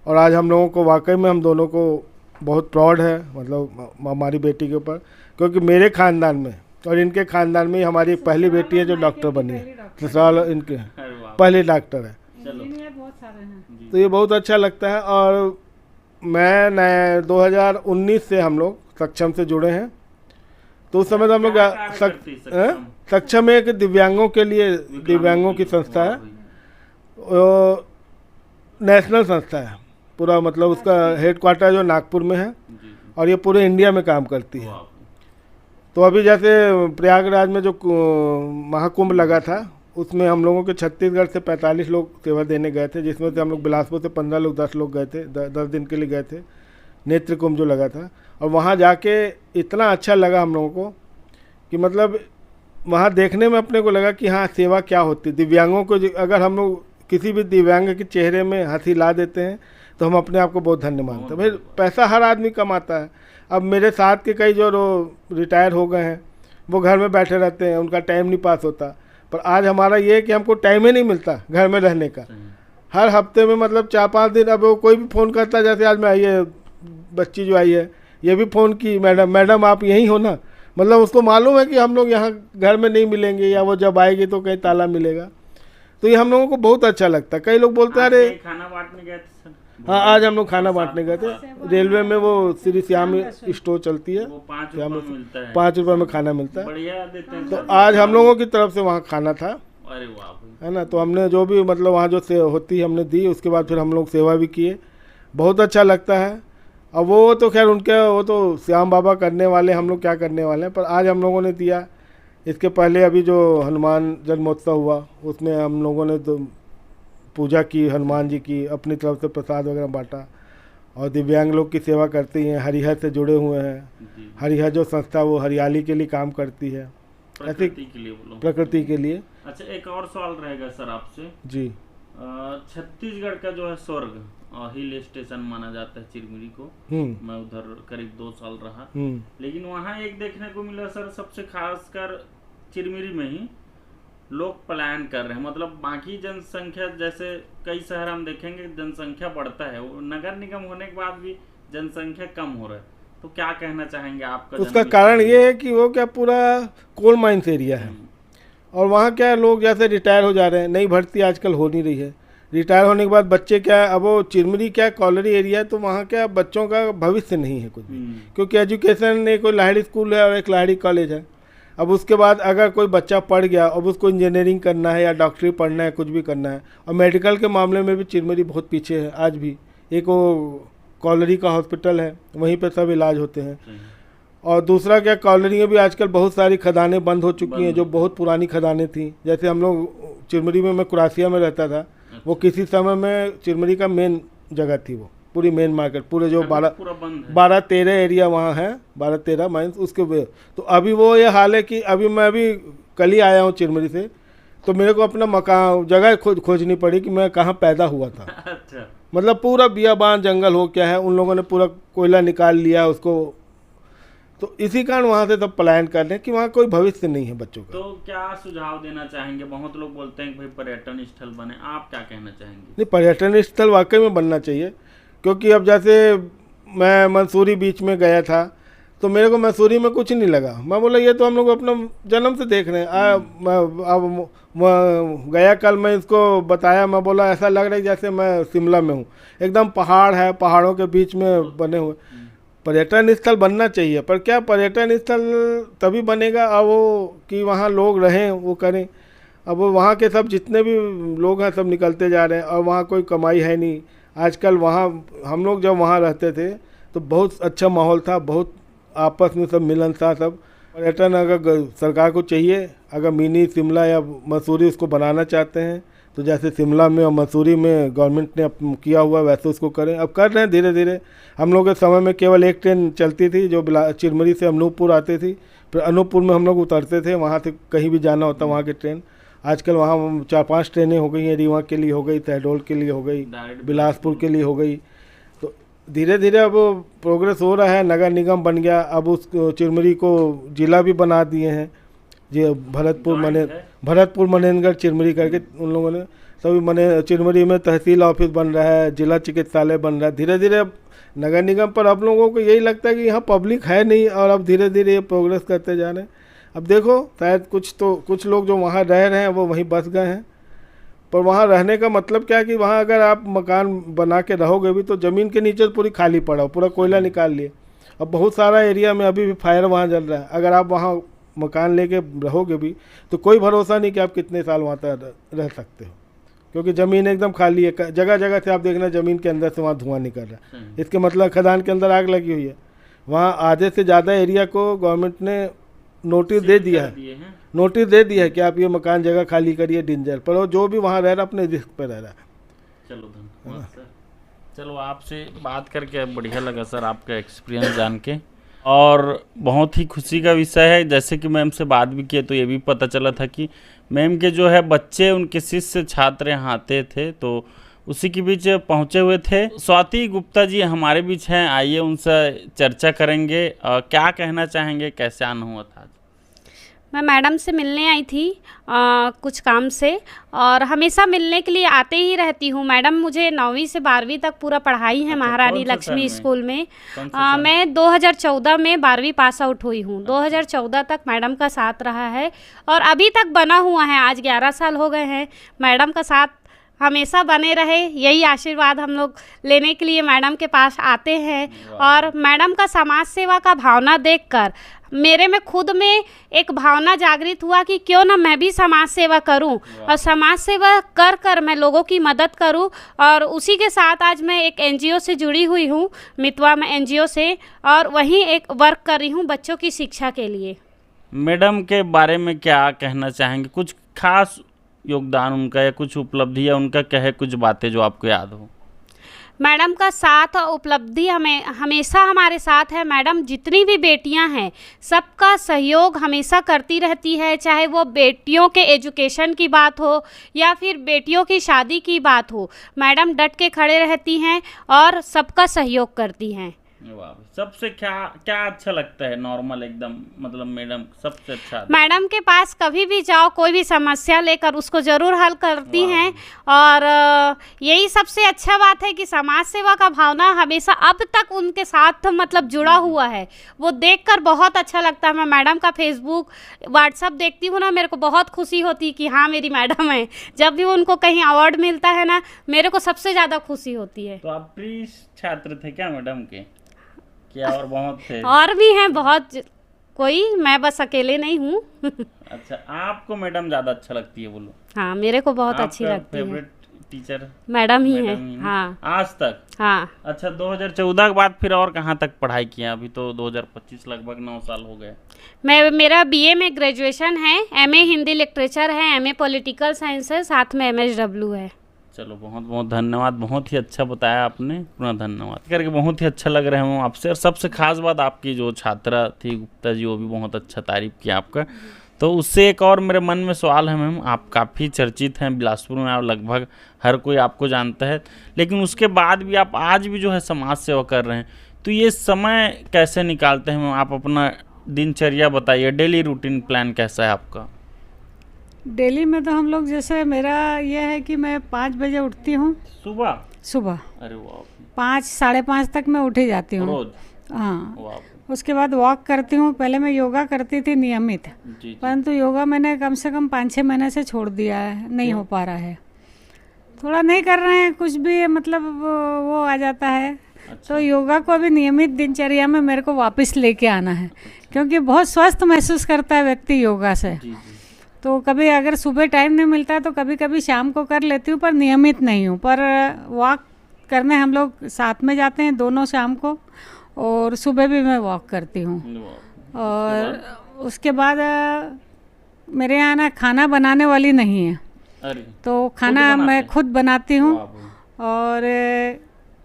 और आज हम लोगों को वाकई में हम दोनों को बहुत प्राउड है, मतलब हमारी बेटी के ऊपर, क्योंकि मेरे ख़ानदान में और इनके ख़ानदान में हमारी एक पहली बेटी है जो डॉक्टर बनी है। ससुराल इनके पहले डॉक्टर है। तो ये बहुत अच्छा लगता है। और मैं 2019 से हम लोग सक्षम से जुड़े हैं। तो उस समय तो हम लोग सक्षम एक दिव्यांगों के लिए, दिव्यांगों की संस्था है, नेशनल संस्था है पूरा, मतलब उसका हेडक्वार्टर जो नागपुर में है और ये पूरे इंडिया में काम करती है। तो अभी जैसे प्रयागराज में जो महाकुंभ लगा था उसमें हम लोगों के छत्तीसगढ़ से 45 लोग सेवा देने गए थे, जिसमें से हम लोग बिलासपुर से 15 लोग 10 लोग गए थे, 10 दिन के लिए गए थे। नेत्र कुंभ जो लगा था, और वहाँ जाके इतना अच्छा लगा हम लोगों को कि मतलब वहाँ देखने में अपने को लगा कि हाँ सेवा क्या होती है। दिव्यांगों को अगर हम लोग किसी भी दिव्यांग के चेहरे में हंसी ला देते हैं तो हम अपने आप को बहुत धन्य मानते हैं। भाई पैसा हर आदमी कमाता है। अब मेरे साथ के कई जो रिटायर हो गए हैं वो घर में बैठे रहते हैं, उनका टाइम नहीं पास होता। पर आज हमारा ये है कि हमको टाइम ही नहीं मिलता घर में रहने का। हर हफ्ते में मतलब 4-5 दिन, अब वो कोई भी फ़ोन करता है, जैसे आज मैं आई है बच्ची जो आई है ये भी फ़ोन की, मैडम आप यहीं हो ना, मतलब उसको मालूम है कि हम लोग यहाँ घर में नहीं मिलेंगे, या वो जब आएगी तो कहीं ताला मिलेगा। तो ये हम लोगों को बहुत अच्छा लगता है। कई लोग बोलते हैं अरे खाना बांटने गए थे सर। हाँ, आज हम लोग खाना बांटने गए थे। रेलवे में वो श्री श्याम स्टोर चलती है, वो 5 रुपए में मिलता है, 5 रुपये में खाना मिलता है। बढ़िया देते हैं। तो आज हम लोगों की तरफ से वहाँ खाना था, अरे वाह, है ना। तो हमने जो भी मतलब वहाँ जो से होती हमने दी, उसके बाद फिर हम लोग सेवा भी किए। बहुत अच्छा लगता है। अब वो तो खैर उनके, वो तो श्याम बाबा करने वाले, हम लोग क्या करने वाले हैं। पर आज हम लोगों ने दिया। इसके पहले अभी जो हनुमान जन्मोत्सव हुआ उसमें हम लोगों ने तो पूजा की हनुमान जी की, अपनी तरफ से प्रसाद वगैरह बांटा। और दिव्यांग लोग की सेवा करती हैं, हरिहर से जुड़े हुए हैं। हरिहर जो संस्था वो हरियाली के लिए काम करती है, ऐसे प्रकृति के लिए। अच्छा, एक और सवाल रहेगा सर आपसे जी। छत्तीसगढ़ का जो है स्वर्ग हिल स्टेशन माना जाता है चिरमिरी को। मैं उधर करीब 2 साल रहा, लेकिन वहाँ एक देखने को मिला सर, सबसे खास कर चिरमिरी में ही लोग पलायन कर रहे हैं, मतलब बाकी जनसंख्या जैसे कई शहर हम देखेंगे जनसंख्या बढ़ता है, वो नगर निगम होने के बाद भी जनसंख्या कम हो रहा है, तो क्या कहना चाहेंगे आपका? उसका कारण ये है कि वो क्या पूरा कोल माइंस एरिया है, और वहाँ क्या है, लोग जैसे रिटायर हो जा रहे हैं, नई भर्ती आजकल हो नहीं रही है। रिटायर होने के बाद बच्चे क्या है, अब वो चिरमिरी क्या कॉलोनी एरिया है, तो वहाँ क्या बच्चों का भविष्य नहीं है कुछ भी, क्योंकि एजुकेशन एक कोई लाहिड़ी स्कूल है और एक लाहिड़ी कॉलेज है। अब उसके बाद अगर कोई बच्चा पढ़ गया, अब उसको इंजीनियरिंग करना है या डॉक्टरी पढ़ना है, कुछ भी करना है, और मेडिकल के मामले में भी चिरमिरी बहुत पीछे है आज भी। एक वो कॉलोनी का हॉस्पिटल है, वहीं पे सब इलाज होते हैं। और दूसरा क्या, कॉलोनी में भी आजकल बहुत सारी खदानें बंद हो चुकी हैं, जो बहुत पुरानी खदानें थी। जैसे हम लोग चिरमिरी में, मैं कुरासिया में रहता था, वो किसी समय में चिरमिरी का मेन जगह थी, वो पूरी मेन मार्केट, पूरे जो 12-13 एरिया वहाँ है, 12-13 माइंस उसके। तो अभी वो ये हाल है कि अभी मैं कल ही आया हूँ चिरमिरी से, तो मेरे को अपना मकान जगह खोजनी पड़ी कि मैं कहाँ पैदा हुआ था। अच्छा। मतलब पूरा बियाबान जंगल हो क्या है, उन लोगों ने पूरा कोयला निकाल लिया उसको, तो इसी कारण वहाँ से सब पलायन कर रहे हैं कि वहाँ कोई भविष्य नहीं है बच्चों का। तो क्या सुझाव देना चाहेंगे? बहुत लोग बोलते हैं कि भाई पर्यटन स्थल बने, आप क्या कहना चाहेंगे? नहीं, पर्यटन स्थल वाकई में बनना चाहिए, क्योंकि अब जैसे मैं मंसूरी बीच में गया था, तो मेरे को मंसूरी में कुछ नहीं लगा। मैं बोला ये तो हम लोग अपना जन्म से देख रहे हैं। अब गया कल मैं इसको बताया, मैं बोला ऐसा लग रहा है जैसे मैं शिमला में हूँ, एकदम पहाड़ है, पहाड़ों के बीच में बने हुए। पर्यटन स्थल बनना चाहिए, पर क्या पर्यटन स्थल तभी बनेगा अब वो कि वहाँ लोग रहें, वो करें। अब वहाँ के सब जितने भी लोग हैं सब निकलते जा रहे हैं, और वहाँ कोई कमाई है नहीं आजकल। वहाँ हम लोग जब वहाँ रहते थे तो बहुत अच्छा माहौल था, बहुत आपस में सब मिलन था सब। पर्यटन अगर सरकार को चाहिए, अगर मिनी शिमला या मसूरी उसको बनाना चाहते हैं, तो जैसे शिमला में और मसूरी में गवर्नमेंट ने किया हुआ वैसे उसको करें। अब कर रहे हैं धीरे धीरे। हम लोग के समय में केवल एक ट्रेन चलती थी जो चिरमिरी से अनूपपुर आती थी, फिर अनूपपुर में हम लोग उतरते थे, वहाँ से कहीं भी जाना होता वहाँ की ट्रेन। आजकल वहाँ 4-5 ट्रेनें हो गई हैं, रीवा के लिए हो गई, शहडोल के लिए हो गई, बिलासपुर के लिए हो गई। तो धीरे धीरे अब प्रोग्रेस हो रहा है, नगर निगम बन गया, अब उस चिरमिरी को जिला भी बना दिए हैं, जो भरतपुर मनेनगढ़ चिरमिरी करके उन लोगों ने सभी चिरमिरी में तहसील ऑफिस बन रहा है, जिला चिकित्सालय बन रहा है। धीरे धीरे अब नगर निगम पर आप लोगों को यही लगता है कि यहाँ पब्लिक है नहीं, और अब धीरे धीरे ये प्रोग्रेस करते जा रहे हैं। अब देखो शायद कुछ लोग जो वहाँ रह रहे हैं वो वहीं बस गए हैं, पर वहाँ रहने का मतलब क्या है कि वहाँ अगर आप मकान बना के रहोगे भी तो ज़मीन के नीचे पूरी खाली पड़ा हो, पूरा कोयला निकाल लिए। अब बहुत सारा एरिया में अभी भी फायर वहाँ जल रहा है। अगर आप वहाँ मकान लेके रहोगे भी तो कोई भरोसा नहीं कि आप कितने साल वहाँ तक रह सकते हो, क्योंकि ज़मीन एकदम खाली है। जगह जगह से आप देखना ज़मीन के अंदर से वहाँ धुआं निकल रहा है। इसके मतलब खदान के अंदर आग लगी हुई है। वहाँ आधे से ज़्यादा एरिया को गवर्नमेंट ने नोटिस दे दिया है कि आप ये मकान जगह खाली करिए डेंजर, पर वो जो भी वहाँ रह रहा है अपने रिस्क पर रह रहा है। चलो धन्यवाद सर। चलो आपसे बात करके बढ़िया लगा सर, आपका एक्सपीरियंस जान के, और बहुत ही खुशी का विषय है। जैसे कि मैम से बात भी किए तो ये भी पता चला था कि मैम के जो है बच्चे, उनके शिष्य छात्र यहाँ आते थे, तो उसी के बीच पहुँचे हुए थे। स्वाति गुप्ता जी हमारे बीच हैं, आइए उनसे चर्चा करेंगे। क्या कहना चाहेंगे, कैसे आना हुआ था? मैं मैडम से मिलने आई थी कुछ काम से, और हमेशा मिलने के लिए आते ही रहती हूँ। मैडम मुझे 9वीं से 12वीं तक पूरा पढ़ाई है महारानी लक्ष्मी स्कूल में। मैं 2014 में 12वीं पास आउट हुई हूँ। 2014 तक मैडम का साथ रहा है और अभी तक बना हुआ है। आज 11 साल हो गए हैं। मैडम का साथ हमेशा बने रहे, यही आशीर्वाद हम लोग लेने के लिए मैडम के पास आते हैं। और मैडम का समाज सेवा का भावना देखकर मेरे में खुद में एक भावना जागृत हुआ कि क्यों ना मैं भी समाज सेवा करूं, और समाज सेवा कर कर मैं लोगों की मदद करूं। और उसी के साथ आज मैं एक एनजीओ से जुड़ी हुई हूं, मितवा में एनजीओ से, और वहीं एक वर्क कर रही हूं बच्चों की शिक्षा के लिए। मैडम के बारे में क्या कहना चाहेंगे? कुछ खास योगदान उनका या कुछ उपलब्धि या उनका क्या है, कुछ बातें जो आपको याद हो? मैडम का साथ और उपलब्धि हमेशा हमारे साथ है। मैडम जितनी भी बेटियां हैं सबका सहयोग हमेशा करती रहती है, चाहे वो बेटियों के एजुकेशन की बात हो या फिर बेटियों की शादी की बात हो। मैडम डट के खड़े रहती हैं और सबका सहयोग करती हैं। वाह, सबसे क्या क्या अच्छा लगता है नॉर्मल एकदम, मतलब मैडम सबसे अच्छा? मैडम के पास कभी भी जाओ, कोई भी समस्या लेकर उसको ज़रूर हल करती हैं। और यही सबसे अच्छा बात है कि समाज सेवा का भावना हमेशा अब तक उनके साथ मतलब जुड़ा हुआ है। वो देखकर बहुत अच्छा लगता है। मैं मैडम का फेसबुक व्हाट्सअप देखती हूँ ना, मेरे को बहुत खुशी होती है कि हाँ मेरी मैडम है। जब भी उनको कहीं अवार्ड मिलता है ना, मेरे को सबसे ज़्यादा खुशी होती है। तो आप प्री छात्र थे क्या मैडम के, क्या और बहुत थे? और भी हैं बहुत कोई, मैं बस अकेले नहीं हूँ। अच्छा, आपको मैडम ज़्यादा अच्छा लगती है बोलो? हाँ, मेरे को बहुत अच्छी लगती है। फेवरेट टीचर मैडम ही मैडम है। ही ना? हाँ आज तक? हाँ। अच्छा, 2014 के बाद फिर और कहाँ तक पढ़ाई किया? अभी तो 2025, लगभग 9 साल हो गए। मेरा बीए में ग्रेजुएशन है, एमए हिंदी लिटरेचर है, एमए पॉलिटिकल साइंस है, साथ में एमएसडब्ल्यू है। चलो, बहुत बहुत धन्यवाद, बहुत ही अच्छा बताया आपने, पूरा धन्यवाद करके बहुत ही अच्छा लग रहा है आपसे। और सबसे खास बात आपकी जो छात्रा थी गुप्ता जी, वो भी बहुत अच्छा तारीफ किया आपका। तो उससे एक और मेरे मन में सवाल है मैम, आप काफ़ी चर्चित हैं बिलासपुर में, आप लगभग हर कोई आपको जानता है, लेकिन उसके बाद भी आप आज भी जो है समाज सेवा कर रहे हैं, तो ये समय कैसे निकालते हैं मैम? आप अपना दिनचर्या बताइए, डेली रूटीन प्लान कैसा है आपका? डेली में तो हम लोग, जैसे मेरा ये है कि मैं 5 बजे उठती हूँ सुबह? सुबह अरे वाह, 5 साढ़े 5 तक मैं उठ ही जाती हूँ। रोज? हाँ। वाह उसके बाद वॉक करती हूँ। पहले मैं योगा करती थी नियमित, जी। परंतु योगा मैंने कम से कम 5-6 महीने से छोड़ दिया है, नहीं हो पा रहा है। थोड़ा नहीं कर रहे हैं कुछ भी, मतलब वो आ जाता है। अच्छा। तो योगा को अभी नियमित दिनचर्या में मेरे को वापस लेके आना है, क्योंकि बहुत स्वस्थ महसूस करता है व्यक्ति योगा से। जी। तो कभी अगर सुबह टाइम नहीं मिलता तो कभी कभी शाम को कर लेती हूँ, पर नियमित नहीं हूँ। पर वॉक करने हम लोग साथ में जाते हैं दोनों, शाम को और सुबह भी मैं वॉक करती हूँ। और उसके बाद मेरे यहाँ ना खाना बनाने वाली नहीं है, अरे, तो खाना मैं खुद बनाती हूँ। और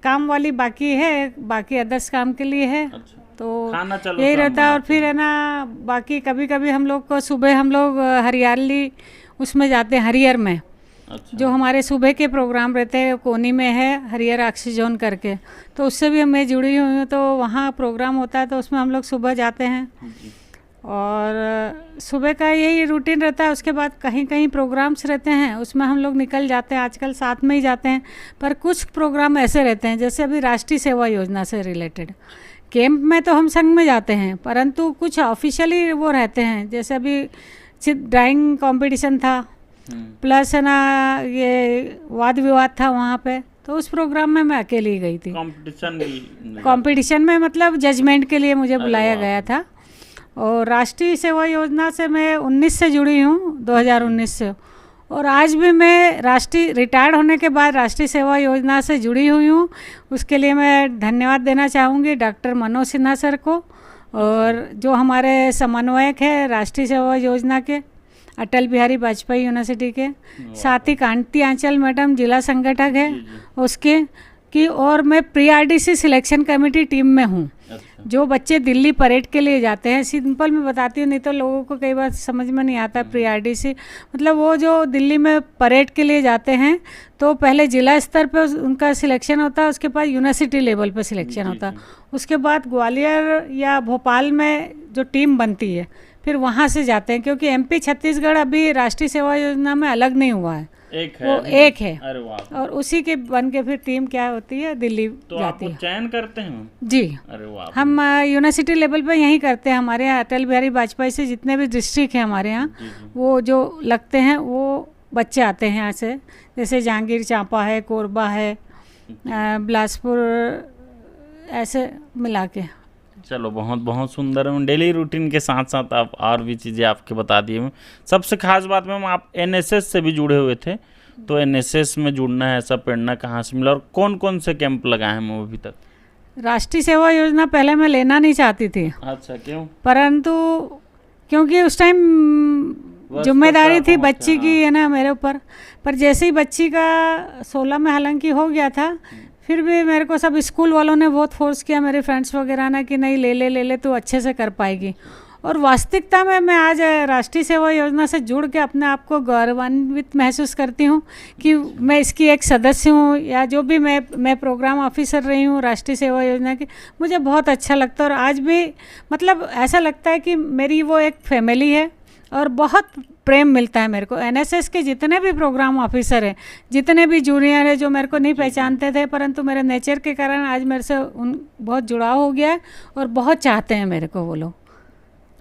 काम वाली बाकी है, बाकी अदर्स काम के लिए है। अच्छा। तो खाना चलो यही शाम रहता है। और बनाते फिर है ना, बाकी कभी कभी हम लोग को सुबह हम लोग हरियाली उसमें जाते हैं, हरियर में। अच्छा। जो हमारे सुबह के प्रोग्राम रहते हैं, कोनी में है हरियर ऑक्सीजन करके, तो उससे भी मैं जुड़ी हुई हूँ। तो वहाँ प्रोग्राम होता है, तो उसमें हम लोग सुबह जाते हैं। जी। और सुबह का यही रूटीन रहता है। उसके बाद कहीं कहीं प्रोग्राम्स रहते हैं, उसमें हम लोग निकल जाते हैं, आजकल साथ में ही जाते हैं। पर कुछ प्रोग्राम ऐसे रहते हैं, जैसे अभी राष्ट्रीय सेवा योजना से रिलेटेड कैंप में तो हम संग में जाते हैं, परंतु कुछ ऑफिशियली वो रहते हैं। जैसे अभी ड्राइंग कंपटीशन था, प्लस है ना ये वाद विवाद था वहाँ पे, तो उस प्रोग्राम में मैं अकेली गई थी। कंपटीशन में मतलब जजमेंट के लिए मुझे बुलाया गया था। और राष्ट्रीय सेवा योजना से मैं 19 से जुड़ी हूँ, 2019 से। और आज भी मैं राष्ट्रीय रिटायर्ड होने के बाद राष्ट्रीय सेवा योजना से जुड़ी हुई हूँ। उसके लिए मैं धन्यवाद देना चाहूँगी डॉक्टर मनोज सिन्हा सर को, और जो हमारे समन्वयक है राष्ट्रीय सेवा योजना के, अटल बिहारी वाजपेयी यूनिवर्सिटी के, साथ ही कांति आंचल मैडम जिला संगठक है उसके की। और मैं pre RDC selection committee team में हूँ। अच्छा। जो बच्चे दिल्ली परेड के लिए जाते हैं, सिंपल मैं बताती हूँ, नहीं तो लोगों को कई बार समझ में नहीं आता। प्री आरडीसी मतलब वो जो दिल्ली में परेड के लिए जाते हैं, तो पहले जिला स्तर पे उनका सिलेक्शन होता है, उसके बाद यूनिवर्सिटी लेवल पे सिलेक्शन होता है, उसके बाद ग्वालियर या भोपाल में जो टीम बनती है, फिर वहाँ से जाते हैं। क्योंकि एमपी छत्तीसगढ़ अभी राष्ट्रीय सेवा योजना में अलग नहीं हुआ है, वो एक है। अरे वाह। और उसी के बन के फिर टीम क्या होती है, दिल्ली तो जाती आप है। चयन करते हैं? जी। अरे वाह। हम यूनिवर्सिटी लेवल पे यहीं करते हैं। हमारे यहाँ अटल बिहारी वाजपेयी से जितने भी डिस्ट्रिक्ट हैं हमारे यहाँ, वो जो लगते हैं वो बच्चे आते हैं यहाँ से। जैसे जांगीर चांपा है, कोरबा है, बिलासपुर, ऐसे मिला के। चलो, बहुत बहुत सुंदर है। डेली रूटीन के साथ साथ आप और भी चीज़ें आपके बता दिए मैम। सबसे खास बात मैम, आप एनएसएस से भी जुड़े हुए थे, तो एनएसएस में जुड़ना है, ऐसा प्रेरणा कहाँ से मिला और कौन कौन से कैंप लगाए हैं मैम अभी तक? राष्ट्रीय सेवा योजना पहले मैं लेना नहीं चाहती थी। अच्छा, क्यों? परंतु क्योंकि उस टाइम जिम्मेदारी थी बच्ची की, है ना, मेरे ऊपर। पर जैसे ही बच्ची का 16 में हालांकि हो गया था, फिर भी मेरे को सब स्कूल वालों ने बहुत फोर्स किया, मेरे फ्रेंड्स वगैरह ने, कि नहीं ले ले तू अच्छे से कर पाएगी। और वास्तविकता में मैं आज राष्ट्रीय सेवा योजना से जुड़ के अपने आप को गौरवान्वित महसूस करती हूँ कि मैं इसकी एक सदस्य हूँ, या जो भी मैं प्रोग्राम ऑफिसर रही हूँ राष्ट्रीय सेवा योजना की। मुझे बहुत अच्छा लगता है और आज भी मतलब ऐसा लगता है कि मेरी वो एक फैमिली है और बहुत प्रेम मिलता है मेरे को। एनएसएस के जितने भी प्रोग्राम ऑफिसर हैं, जितने भी जूनियर हैं जो मेरे को नहीं पहचानते थे, परंतु मेरे नेचर के कारण आज मेरे से उन बहुत जुड़ाव हो गया है और बहुत चाहते हैं मेरे को वो लोग।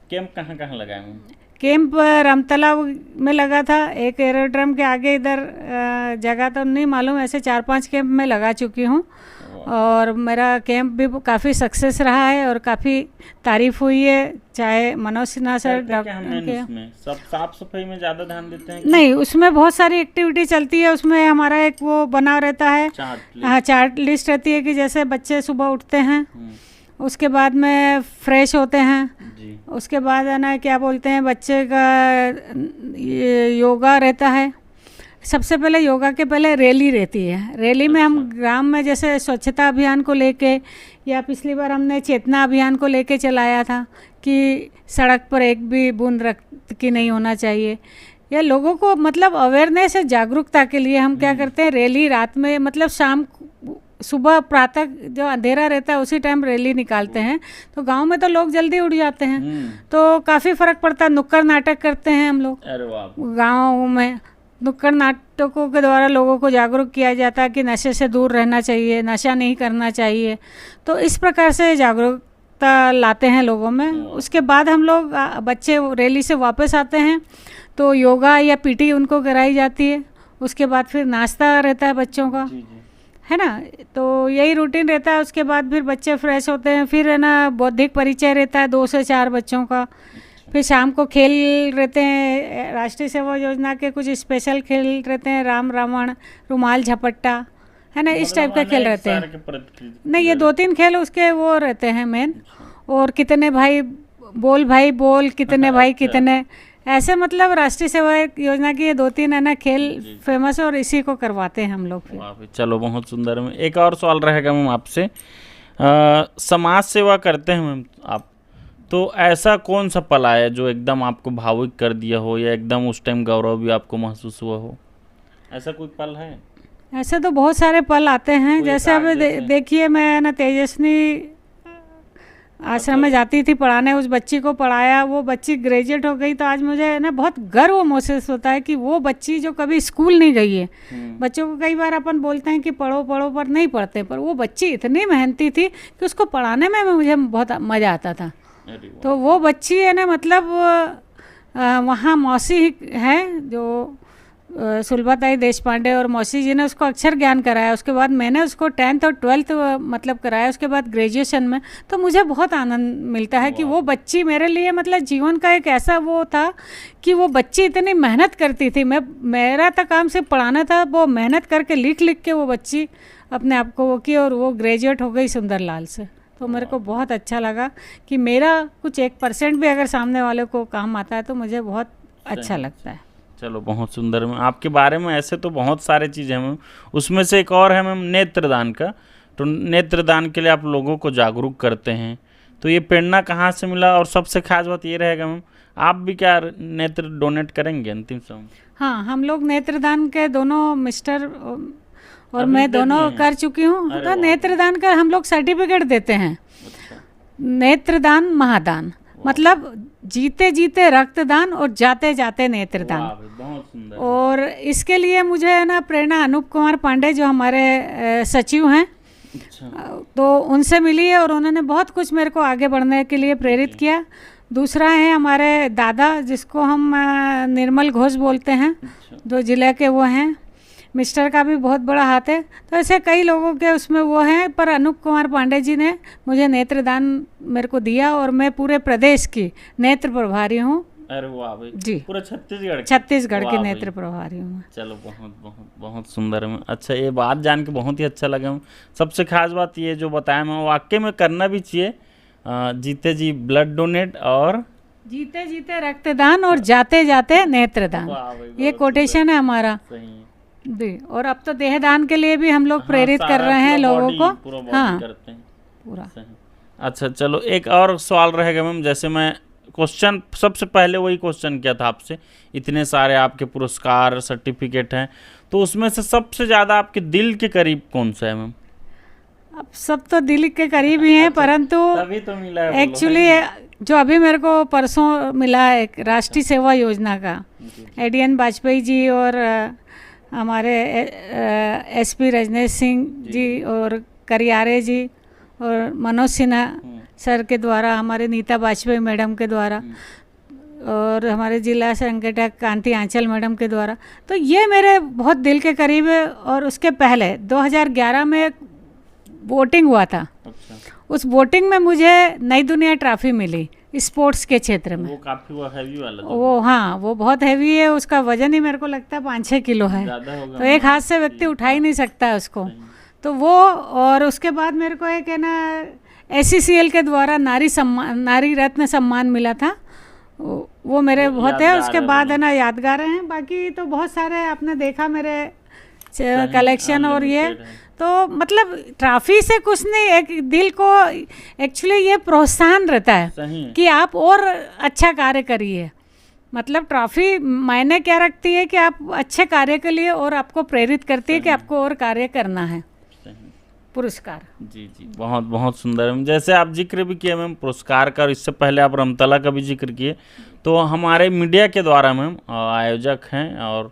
कैंप कहाँ कहाँ लगाए हैं? कैंप रामतालाब में लगा था, एक एरोड्रम के आगे इधर जगह तो नहीं मालूम, ऐसे 4-5 कैंप में लगा चुकी हूँ और मेरा कैंप भी काफ़ी सक्सेस रहा है और काफ़ी तारीफ हुई है। चाहे मनोज सिन्हा सर उसमें सब साफ सफाई में ज़्यादा ध्यान देते हैं? नहीं, उसमें बहुत सारी एक्टिविटी चलती है। उसमें हमारा एक वो बना रहता है, हाँ चार्ट लिस्ट रहती है कि जैसे बच्चे सुबह उठते हैं, उसके बाद में फ्रेश होते हैं, उसके बाद है ना क्या बोलते हैं बच्चे का योगा रहता है। सबसे पहले योगा के पहले रैली रहती है। रैली में हम ग्राम में जैसे स्वच्छता अभियान को लेके, या पिछली बार हमने चेतना अभियान को लेके चलाया था कि सड़क पर एक भी बूंद रक्त की नहीं होना चाहिए, या लोगों को मतलब अवेयरनेस है, जागरूकता के लिए हम क्या करते हैं रैली रात में, मतलब शाम सुबह प्रातः जो अंधेरा रहता है उसी टाइम रैली निकालते हैं। तो गांव में तो लोग जल्दी उठ जाते हैं, तो काफ़ी फ़र्क पड़ता है। नुक्कड़ नाटक करते हैं हम लोग गाँव में। नुक्कड़ नाटकों के द्वारा लोगों को जागरूक किया जाता है कि नशे से दूर रहना चाहिए, नशा नहीं करना चाहिए। तो इस प्रकार से जागरूकता लाते हैं लोगों में। उसके बाद हम लोग बच्चे रैली से वापस आते हैं तो योगा या पीटी उनको कराई जाती है। उसके बाद फिर नाश्ता रहता है बच्चों का, है ना। तो यही रूटीन रहता है। उसके बाद फिर बच्चे फ्रेश होते हैं, फिर है ना बौद्धिक परिचय रहता है 2 से 4 बच्चों का। फिर शाम को खेल रहते हैं, राष्ट्रीय सेवा योजना के कुछ स्पेशल खेल रहते हैं, राम रावण, रुमाल झपट्टा, है ना, इस टाइप का खेल रहते हैं। नहीं, ये 2-3 खेल उसके वो रहते हैं मेन। और कितने भाई बोल, कितने भाई कितने, ऐसे मतलब राष्ट्रीय सेवा योजना की ये 2-3 है ना खेल फेमस है और इसी को करवाते हैं हम लोग फिर। चलो बहुत सुंदर। में एक और सवाल रहेगा मैम आपसे, समाज सेवा करते हैं मैम आप, तो ऐसा कौन सा पल आया जो एकदम आपको भावुक कर दिया हो, या एकदम उस टाइम गौरव भी आपको महसूस हुआ हो? ऐसा कोई पल है? ऐसे तो बहुत सारे पल आते हैं। जैसे अब देखिए मैं ना तेजस्वी आश्रम में जाती थी पढ़ाने, उस बच्ची को पढ़ाया, वो बच्ची ग्रेजुएट हो गई। तो आज मुझे ना बहुत गर्व महसूस होता है कि वो बच्ची जो कभी स्कूल नहीं गई है, बच्चों को कई बार अपन बोलते हैं कि पढ़ो पढ़ो पर नहीं पढ़ते, पर वो बच्ची इतनी मेहनती थी कि उसको पढ़ाने में मुझे बहुत मज़ा आता था। तो वो बच्ची है ना मतलब वहाँ मौसी है जो सुलभाताई देश पांडे, और मौसी जी ने उसको अक्षर ज्ञान कराया। उसके बाद मैंने उसको 10th और 12th मतलब कराया, उसके बाद ग्रेजुएशन में। तो मुझे बहुत आनंद मिलता है कि वो बच्ची मेरे लिए मतलब जीवन का एक ऐसा वो था कि वो बच्ची इतनी मेहनत करती थी। मेरा तो काम सिर्फ पढ़ाना था, वो मेहनत करके लिख के वो बच्ची अपने आप को वो की और वो ग्रेजुएट हो गई सुंदरलाल से। तो मेरे को बहुत अच्छा लगा कि मेरा कुछ 1% भी अगर सामने वाले को काम आता है तो मुझे बहुत अच्छा लगता है। चलो बहुत सुंदर। मैम आपके बारे में ऐसे तो बहुत सारे चीज़ें हैं मैम, उसमें से एक और है मैम नेत्रदान का। तो नेत्रदान के लिए आप लोगों को जागरूक करते हैं, तो ये प्रेरणा कहाँ से मिला? और सबसे खास बात ये रहेगा मैम, आप भी क्या नेत्र डोनेट करेंगे अंतिम समय? हाँ, हम लोग नेत्रदान के दोनों मिस्टर और मैं दोनों कर चुकी हूँ। तो नेत्रदान का हम लोग सर्टिफिकेट देते हैं। नेत्रदान महादान मतलब जीते जीते रक्तदान और जाते जाते नेत्रदान। बहुत सुंदर। और इसके लिए मुझे है ना प्रेरणा अनूप कुमार पांडे जो हमारे सचिव हैं, तो उनसे मिली है और उन्होंने बहुत कुछ मेरे को आगे बढ़ने के लिए प्रेरित किया। दूसरा है हमारे दादा जिसको हम निर्मल घोष बोलते हैं, जो जिले के वो हैं। मिस्टर का भी बहुत बड़ा हाथ है। तो ऐसे कई लोगों के उसमें वो हैं, पर अनूप कुमार पांडे जी ने मुझे नेत्रदान मेरे को दिया और मैं पूरे प्रदेश की नेत्र प्रभारी हूँ। अरे वाह भाई जी, पूरा छत्तीसगढ़ की नेत्र प्रभारी हूँ। चलो बहुत बहुत बहुत सुंदर है। अच्छा, ये बात जान के बहुत ही अच्छा लगा। सबसे खास बात ये जो बताया मैं वाकई में करना भी चाहिए। जीते जी ब्लड डोनेट और जीते जीते रक्तदान और जाते जाते नेत्रदान, ये कोटेशन है हमारा। जी, और अब तो देहदान के लिए भी हम लोग प्रेरित कर रहे हैं लोगों को। हाँ, पूरा। अच्छा चलो, एक और सवाल रहेगा मैम। जैसे मैं क्वेश्चन सबसे पहले वही क्वेश्चन किया था आपसे, इतने सारे आपके पुरस्कार सर्टिफिकेट हैं, तो उसमें से सबसे ज़्यादा आपके दिल के करीब कौन सा है मैम? अब सब तो दिल के करीब ही हैं, परंतु तभी तो मिला है, एक्चुअली जो अभी मेरे को परसों मिला है एक राष्ट्रीय सेवा योजना का, एडीएन वाजपेयी जी और हमारे एसपी रजनेश सिंह जी और करियारे जी और मनोज सिन्हा सर के द्वारा, हमारे नीता वाजपेयी मैडम के द्वारा और हमारे जिला संगठक कांति आंचल मैडम के द्वारा, तो ये मेरे बहुत दिल के करीब है। और उसके पहले 2011 में वोटिंग हुआ था। अच्छा। उस वोटिंग में मुझे नई दुनिया ट्रॉफी मिली स्पोर्ट्स के क्षेत्र में। वो काफी वो हैवी वाला वो हाँ, वो बहुत हैवी है, उसका वजन ही मेरे को लगता है 5-6 किलो है, होगा, तो एक हाथ से व्यक्ति उठा ही नहीं सकता है उसको। तो वो, और उसके बाद मेरे को एक है ना SCCL के द्वारा नारी रत्न सम्मान मिला था, वो मेरे बहुत है। उसके बाद है ना यादगार हैं, बाकी तो बहुत सारे आपने देखा मेरे कलेक्शन। और ये तो मतलब ट्रॉफी से कुछ नहीं, एक दिल को एक्चुअली ये प्रोत्साहन रहता है कि आप और अच्छा कार्य करिए। मतलब ट्रॉफी मायने क्या रखती है कि आप अच्छे कार्य के लिए, और आपको प्रेरित करती है कि आपको और कार्य करना है। पुरस्कार जी जी, बहुत बहुत सुंदर मैम। जैसे आप जिक्र भी किए मैम पुरस्कार का, और इससे पहले आप रमतला का भी जिक्र किए, तो हमारे मीडिया के द्वारा मैम आयोजक हैं और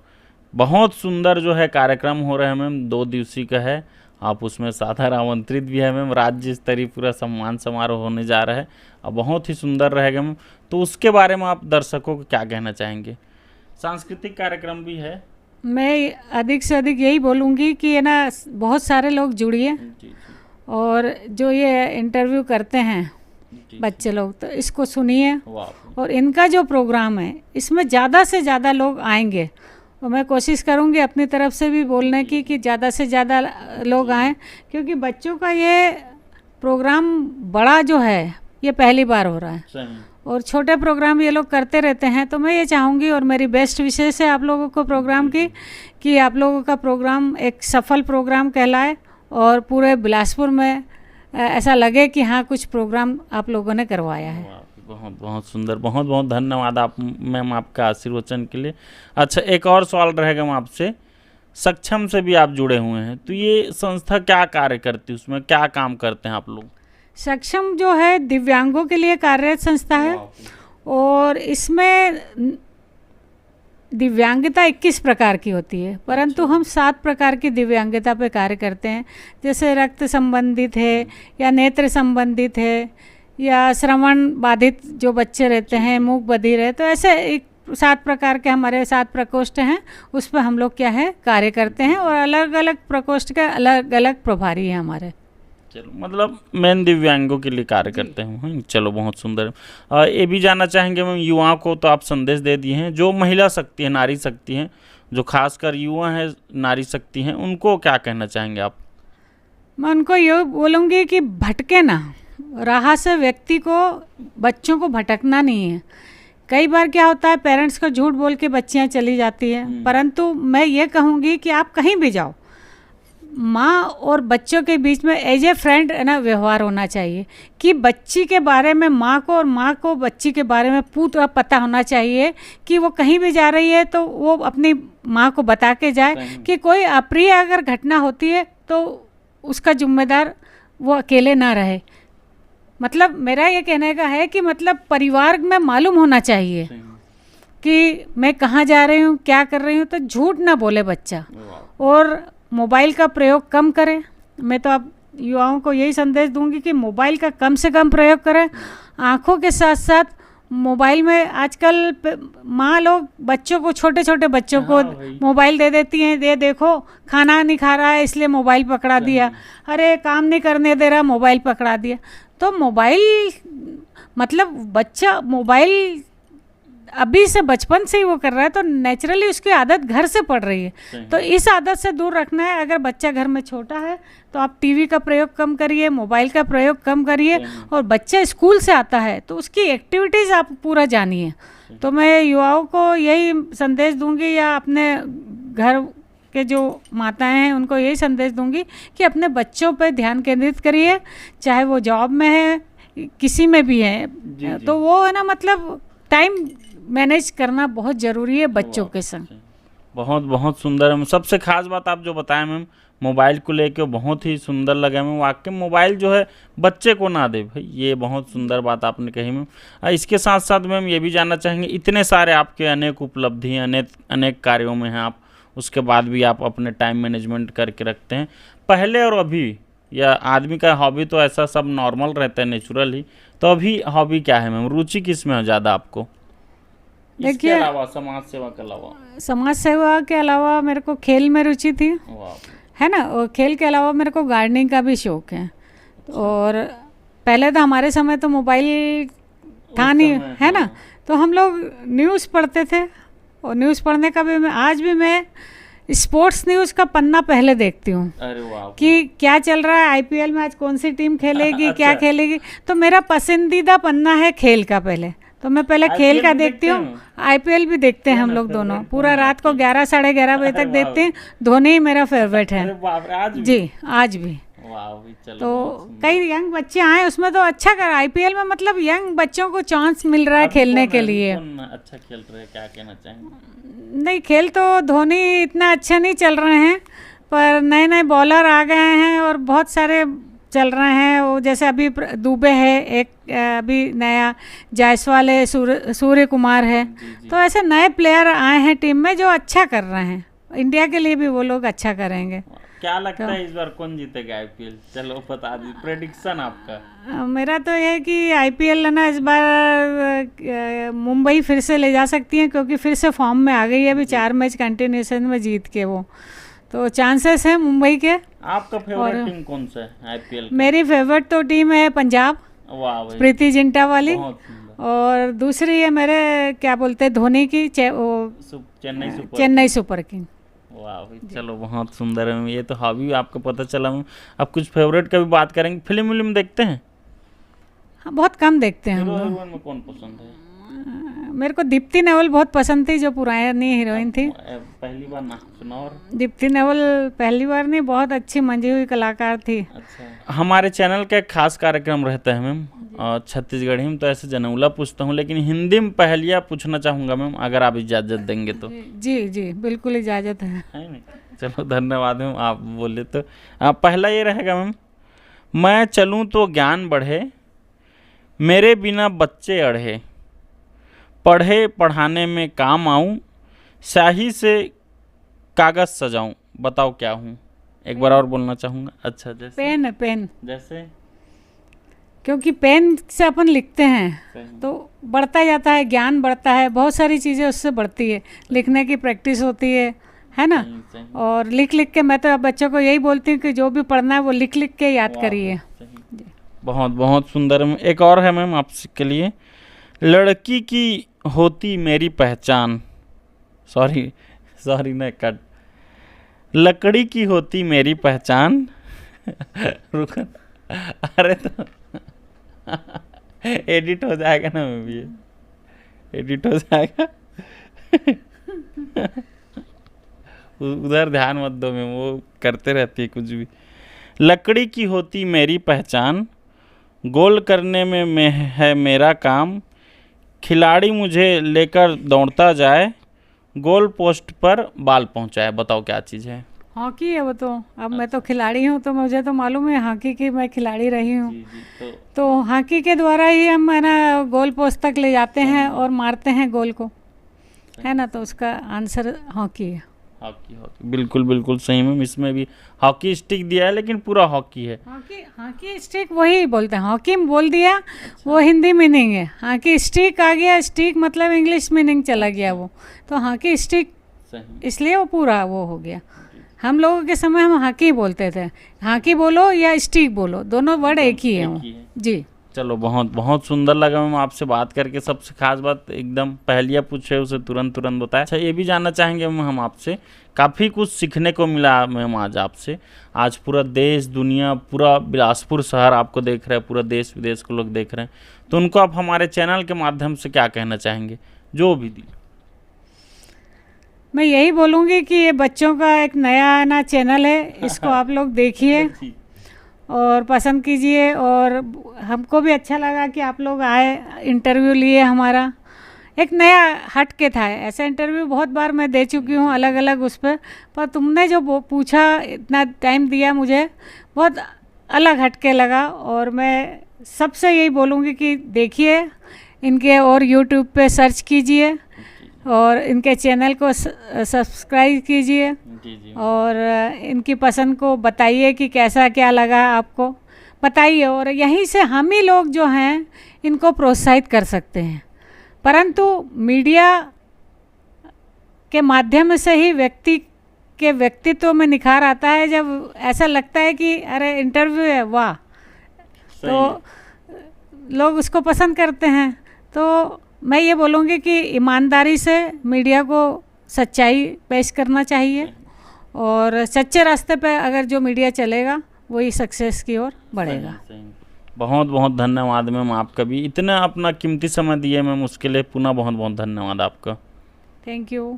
बहुत सुंदर जो है कार्यक्रम हो रहे हैं मैम, 2 दिवसीय का है, आप उसमें साधारण आमंत्रित भी है मैम। राज्य स्तरीय पूरा सम्मान समारोह होने जा रहा है और बहुत ही सुंदर रहेगा मैम, तो उसके बारे में आप दर्शकों को क्या कहना चाहेंगे? सांस्कृतिक कार्यक्रम भी है। मैं अधिक से अधिक यही बोलूँगी कि है ना बहुत सारे लोग जुड़िए, और जो ये इंटरव्यू करते हैं बच्चे लोग, तो इसको सुनिए, और इनका जो प्रोग्राम है इसमें ज़्यादा से ज़्यादा लोग आएंगे, और मैं कोशिश करूँगी अपनी तरफ से भी बोलने की कि ज़्यादा से ज़्यादा लोग आएँ, क्योंकि बच्चों का ये प्रोग्राम बड़ा जो है ये पहली बार हो रहा है, और छोटे प्रोग्राम ये लोग करते रहते हैं। तो मैं ये चाहूँगी, और मेरी बेस्ट विशेष है आप लोगों को प्रोग्राम की, कि आप लोगों का प्रोग्राम एक सफल प्रोग्राम कहलाए, और पूरे बिलासपुर में ऐसा लगे कि हाँ कुछ प्रोग्राम आप लोगों ने करवाया है। बहुत बहुत सुंदर, बहुत बहुत धन्यवाद आप मैम आपका आशीर्वचन के लिए। अच्छा, एक और सवाल रहेगा मैम आपसे, सक्षम से भी आप जुड़े हुए हैं, तो ये संस्था क्या कार्य करती है, उसमें क्या काम करते हैं आप लोग? सक्षम जो है दिव्यांगों के लिए कार्यरत संस्था है, और इसमें दिव्यांगता 21 प्रकार की होती है, परंतु हम 7 प्रकार की दिव्यांगता पे कार्य करते हैं। जैसे रक्त संबंधित है, या नेत्र संबंधित है, या श्रवण बाधित जो बच्चे रहते हैं, मूक बधिर है, तो ऐसे 7 प्रकार के हमारे 7 प्रकोष्ठ हैं, उस पर हम लोग क्या है कार्य करते हैं, और अलग अलग प्रकोष्ठ के अलग अलग प्रभारी हैं हमारे। चलो, मतलब मेन दिव्यांगों के लिए कार्य करते हैं। चलो, बहुत सुंदर। ये भी जानना चाहेंगे मैम, युवाओं को तो आप संदेश दे दिए हैं, जो महिला शक्ति है, नारी शक्ति है, जो खासकर युवा है, नारी शक्ति हैं, उनको क्या कहना चाहेंगे आप? मैं उनको ये बोलूँगी कि भटके ना, राह से व्यक्ति को, बच्चों को भटकना नहीं है। कई बार क्या होता है, पेरेंट्स को झूठ बोल के बच्चियाँ चली जाती हैं, परंतु मैं ये कहूँगी कि आप कहीं भी जाओ, माँ और बच्चों के बीच में एज ए फ्रेंड है ना व्यवहार होना चाहिए, कि बच्ची के बारे में माँ को, और माँ को बच्ची के बारे में पूरा पता होना चाहिए, कि वो कहीं भी जा रही है तो वो अपनी माँ को बता के जाए, कि कोई अप्रिय अगर घटना होती है तो उसका जिम्मेदार वो अकेले ना रहे। मतलब मेरा ये कहने का है कि मतलब परिवार में मालूम होना चाहिए कि मैं कहाँ जा रही हूँ, क्या कर रही हूँ, तो झूठ ना बोले बच्चा, और मोबाइल का प्रयोग कम करें। मैं तो अब युवाओं को यही संदेश दूंगी कि मोबाइल का कम से कम प्रयोग करें। आँखों के साथ साथ मोबाइल में आजकल माँ लोग बच्चों को, छोटे छोटे बच्चों को मोबाइल दे देती हैं, ये देखो खाना नहीं खा रहा है इसलिए मोबाइल पकड़ा दिया, अरे काम नहीं करने दे रहा मोबाइल पकड़ा दिया। तो मोबाइल मतलब बच्चा मोबाइल अभी से बचपन से ही वो कर रहा है, तो नेचुरली उसकी आदत घर से पड़ रही है, तो इस आदत से दूर रखना है। अगर बच्चा घर में छोटा है तो आप टीवी का प्रयोग कम करिए, मोबाइल का प्रयोग कम करिए, और बच्चा स्कूल से आता है तो उसकी एक्टिविटीज़ आप पूरा जानिए। तो मैं युवाओं को यही संदेश दूंगी, या अपने घर के जो माताएं हैं उनको यही संदेश दूंगी कि अपने बच्चों पर ध्यान केंद्रित करिए, चाहे वो जॉब में है किसी में भी है, जी। तो वो है ना मतलब टाइम मैनेज करना बहुत ज़रूरी है बच्चों के संग। बहुत बहुत सुंदर है। सबसे खास बात आप जो बताएं मैम मोबाइल को लेके बहुत ही सुंदर लगा मैम। वाकई मोबाइल जो है बच्चे को ना दे भाई, ये बहुत सुंदर बात आपने कही मैम। इसके साथ साथ मैम ये भी जानना चाहेंगे, इतने सारे आपके अनेक उपलब्धि अनेक अनेक कार्यों में हैं आप, उसके बाद भी आप अपने टाइम मैनेजमेंट करके रखते हैं। पहले और अभी, या आदमी का हॉबी तो ऐसा सब नॉर्मल रहता है नेचुरल ही, तो अभी हॉबी क्या है मैम, रुचि किस में है ज़्यादा आपको? इसके देखिए, अलावा समाज सेवा के अलावा? समाज सेवा के अलावा मेरे को खेल में रुचि थी, वाह, है ना, और खेल के अलावा मेरे को गार्डनिंग का भी शौक है। और पहले तो हमारे समय तो मोबाइल था नहीं, है ना, तो हम लोग न्यूज़ पढ़ते थे, और न्यूज़ पढ़ने का भी आज भी मैं स्पोर्ट्स न्यूज़ का पन्ना पहले देखती हूँ अरे वाह, कि क्या चल रहा है, आईपीएल में आज कौन सी टीम खेलेगी, क्या अच्छा। खेलेगी। तो मेरा पसंदीदा पन्ना है खेल का, पहले तो मैं पहले खेल IPL का भी देखती देखते हूँ। हैं? आईपीएल भी देखते हैं हम कौन है लोग दोनों, फेवरेट? पूरा कौन है रात को आपके? 11 साढ़े 11 बजे अरे तक वाह। देखते हैं। धोनी ही मेरा फेवरेट अरे है बाप रे, आज भी? जी, आज भी। वाह भाई, चलो तो बहुत सुंदर। कई यंग बच्चे आए उसमें, तो अच्छा कर आईपीएल में, मतलब यंग बच्चों को चांस मिल रहा है अभी खेलने कौन के है? लिए। कौन अच्छा खेल रहे हैं, क्या कहना चाहेंगे? नहीं, खेल तो धोनी इतना अच्छा नहीं चल रहे हैं, पर नए नए बॉलर आ गए हैं और बहुत सारे चल रहे हैं। वो जैसे अभी दुबे है एक, अभी नया जायसवाल है, सूर्य कुमार है। जी। तो ऐसे नए प्लेयर आए हैं टीम में जो अच्छा कर रहे हैं, इंडिया के लिए भी वो लोग अच्छा करेंगे। क्या लगता है इस बार कौन जीतेगा आईपीएल? चलो बता दी, प्रेडिक्शन आपका। मेरा तो ये है कि आईपीएल है ना इस बार मुंबई फिर से ले जा सकती है, क्योंकि फिर से फॉर्म में आ गई है, अभी 4 मैच कंटिन्यूशन में जीत के वो, तो चांसेस है मुंबई के। आपका फेवरेट टीम कौन सा है आईपीएल? मेरी फेवरेट तो टीम है पंजाब, वाह भाई, प्रीति जिंटा वाली, बहुत सुंदर। और दूसरी है मेरे क्या बोलते हैं धोनी की, चेन्नई सुपर किंग। वाह भाई, चलो बहुत सुंदर है। ये तो हॉबी आपको पता चला। अब कुछ फेवरेट का भी बात करेंगे। फिल्म विल्म देखते हैं? हाँ, बहुत कम देखते हैं हम हीरो लोग। हीरोइन में कौन पसंद है? मेरे को दीप्ति नेवल बहुत पसंद थी, जो पुरानी हीरोइन थी। पहली बार ना सुना? और दीप्ति नेवल पहली बार नहीं, बहुत अच्छी मंजी हुई कलाकार थी। अच्छा, हमारे चैनल का एक खास कार्यक्रम रहता है मैम, और छत्तीसगढ़ी में तो ऐसे जनौला पूछता हूँ, लेकिन हिंदी में पहलिया पूछना चाहूँगा मैम, अगर आप इजाज़त देंगे तो। जी जी, बिल्कुल इजाज़त है। है नहीं? चलो धन्यवाद मैम, आप बोले तो। पहला ये रहेगा मैम, मैं चलूँ तो ज्ञान बढ़े, मेरे बिना बच्चे अढ़े, पढ़े पढ़ाने में काम आऊँ, स्याही से कागज़ सजाऊँ, बताओ क्या हूँ? एक बार और बोलना चाहूँगा। अच्छा, जैसे पेन है, पेन, जैसे क्योंकि पेन से अपन लिखते हैं सही। तो बढ़ता जाता है, ज्ञान बढ़ता है, बहुत सारी चीज़ें उससे बढ़ती है, लिखने की प्रैक्टिस होती है ना। सही, सही। और लिख लिख के, मैं तो अब बच्चों को यही बोलती हूँ कि जो भी पढ़ना है वो लिख लिख के याद वाह, करिए। सही। बहुत बहुत सुंदर। एक और है मैम आपके लिए, लड़की की होती मेरी पहचान, सॉरी नहीं कट, लकड़ी की होती मेरी पहचान रुक, अरे तो एडिट हो जाएगा ना मैम, ये एडिट हो जाएगा उधर ध्यान मत दो मैम, वो करते रहती है कुछ भी। लकड़ी की होती मेरी पहचान, गोल करने में है मेरा काम, खिलाड़ी मुझे लेकर दौड़ता जाए, गोल पोस्ट पर बाल पहुंचाए, बताओ क्या चीज़ है? हॉकी है वो तो। अब मैं तो खिलाड़ी हूँ, तो मुझे तो मालूम है हॉकी की, मैं खिलाड़ी रही हूँ। जी, तो हॉकी के द्वारा ही हम है ना गोल पोस्ट तक ले जाते हैं और मारते हैं गोल को, है ना, तो उसका आंसर हॉकी है। हॉकी बिल्कुल बिल्कुल सही मैम। इसमें भी हॉकी स्टिक दिया है, लेकिन पूरा हॉकी है। हॉकी स्टिक वही बोलते हैं, हॉकी में बोल दिया। अच्छा। वो हिंदी मीनिंग है, हॉकी स्टिक आ गया, स्टिक मतलब इंग्लिश मीनिंग चला गया वो, तो हॉकी स्टिक इसलिए वो पूरा वो हो गया। हम लोगों के समय हम हॉकी बोलते थे, हॉकी बोलो या स्टिक बोलो, दोनों वर्ड एक ही है वो। जी, चलो बहुत बहुत सुंदर लगा मैम आपसे बात करके। सबसे खास बात, एकदम पहलिया पूछे उसे तुरंत बताया। अच्छा, ये भी जानना चाहेंगे हम आपसे, काफ़ी कुछ सीखने को मिला मैम आज आपसे। आज पूरा देश दुनिया, पूरा बिलासपुर शहर आपको देख रहे हैं, पूरा देश विदेश के लोग देख रहे हैं, तो उनको आप हमारे चैनल के माध्यम से क्या कहना चाहेंगे? जो भी दी मैं यही बोलूँगी कि ये बच्चों का एक नया चैनल है, इसको आप लोग देखिए और पसंद कीजिए। और हमको भी अच्छा लगा कि आप लोग आए, इंटरव्यू लिए हमारा। एक नया हट के था, ऐसा इंटरव्यू बहुत बार मैं दे चुकी हूँ अलग अलग उस पर तुमने जो पूछा, इतना टाइम दिया, मुझे बहुत अलग हट के लगा। और मैं सबसे यही बोलूँगी कि देखिए इनके, और यूट्यूब पे सर्च कीजिए और इनके चैनल को सब्सक्राइब कीजिए और इनकी पसंद को बताइए कि कैसा क्या लगा आपको, बताइए। और यहीं से हम ही लोग जो हैं इनको प्रोत्साहित कर सकते हैं, परंतु मीडिया के माध्यम से ही व्यक्ति के व्यक्तित्व में निखार आता है। जब ऐसा लगता है कि अरे इंटरव्यू है, वाह, तो लोग उसको पसंद करते हैं। तो मैं ये बोलूँगी कि ईमानदारी से मीडिया को सच्चाई पेश करना चाहिए और सच्चे रास्ते पे अगर जो मीडिया चलेगा वही सक्सेस की ओर बढ़ेगा। बहुत बहुत धन्यवाद मैम आपका भी, इतना अपना कीमती समय दिए मैम, उसके लिए पुनः बहुत बहुत धन्यवाद आपका। Thank you.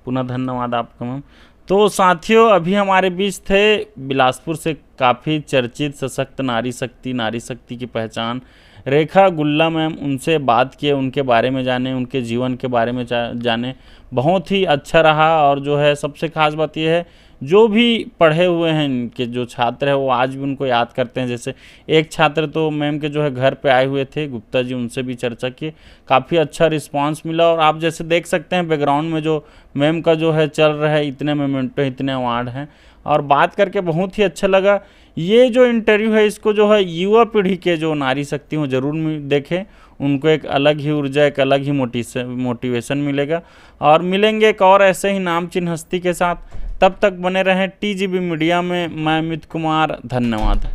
पुनः धन्यवाद आपका मैम। तो साथियों, अभी हमारे बीच थे बिलासपुर से काफ़ी चर्चित सशक्त नारी शक्ति की पहचान रेखा गुल्ला मैम। उनसे बात किए, उनके बारे में जाने, उनके जीवन के बारे में जाने, बहुत ही अच्छा रहा। और जो है सबसे खास बात यह है, जो भी पढ़े हुए हैं इनके जो छात्र हैं वो आज भी उनको याद करते हैं। जैसे एक छात्र तो मैम के जो है घर पे आए हुए थे, गुप्ता जी, उनसे भी चर्चा की, काफ़ी अच्छा रिस्पांस मिला। और आप जैसे देख सकते हैं बैकग्राउंड में जो मैम का जो है चल रहा है, इतने मोमेंटो, इतने अवार्ड हैं, और बात करके बहुत ही अच्छा लगा। ये जो इंटरव्यू है इसको जो है युवा पीढ़ी के जो नारी शक्ति हो ज़रूर देखें, उनको एक अलग ही ऊर्जा, एक अलग ही मोटिवेशन मिलेगा। और मिलेंगे एक और ऐसे ही नामचीन हस्ती के साथ, तब तक बने रहें टीजीबी मीडिया में। मैं अमित कुमार, धन्यवाद।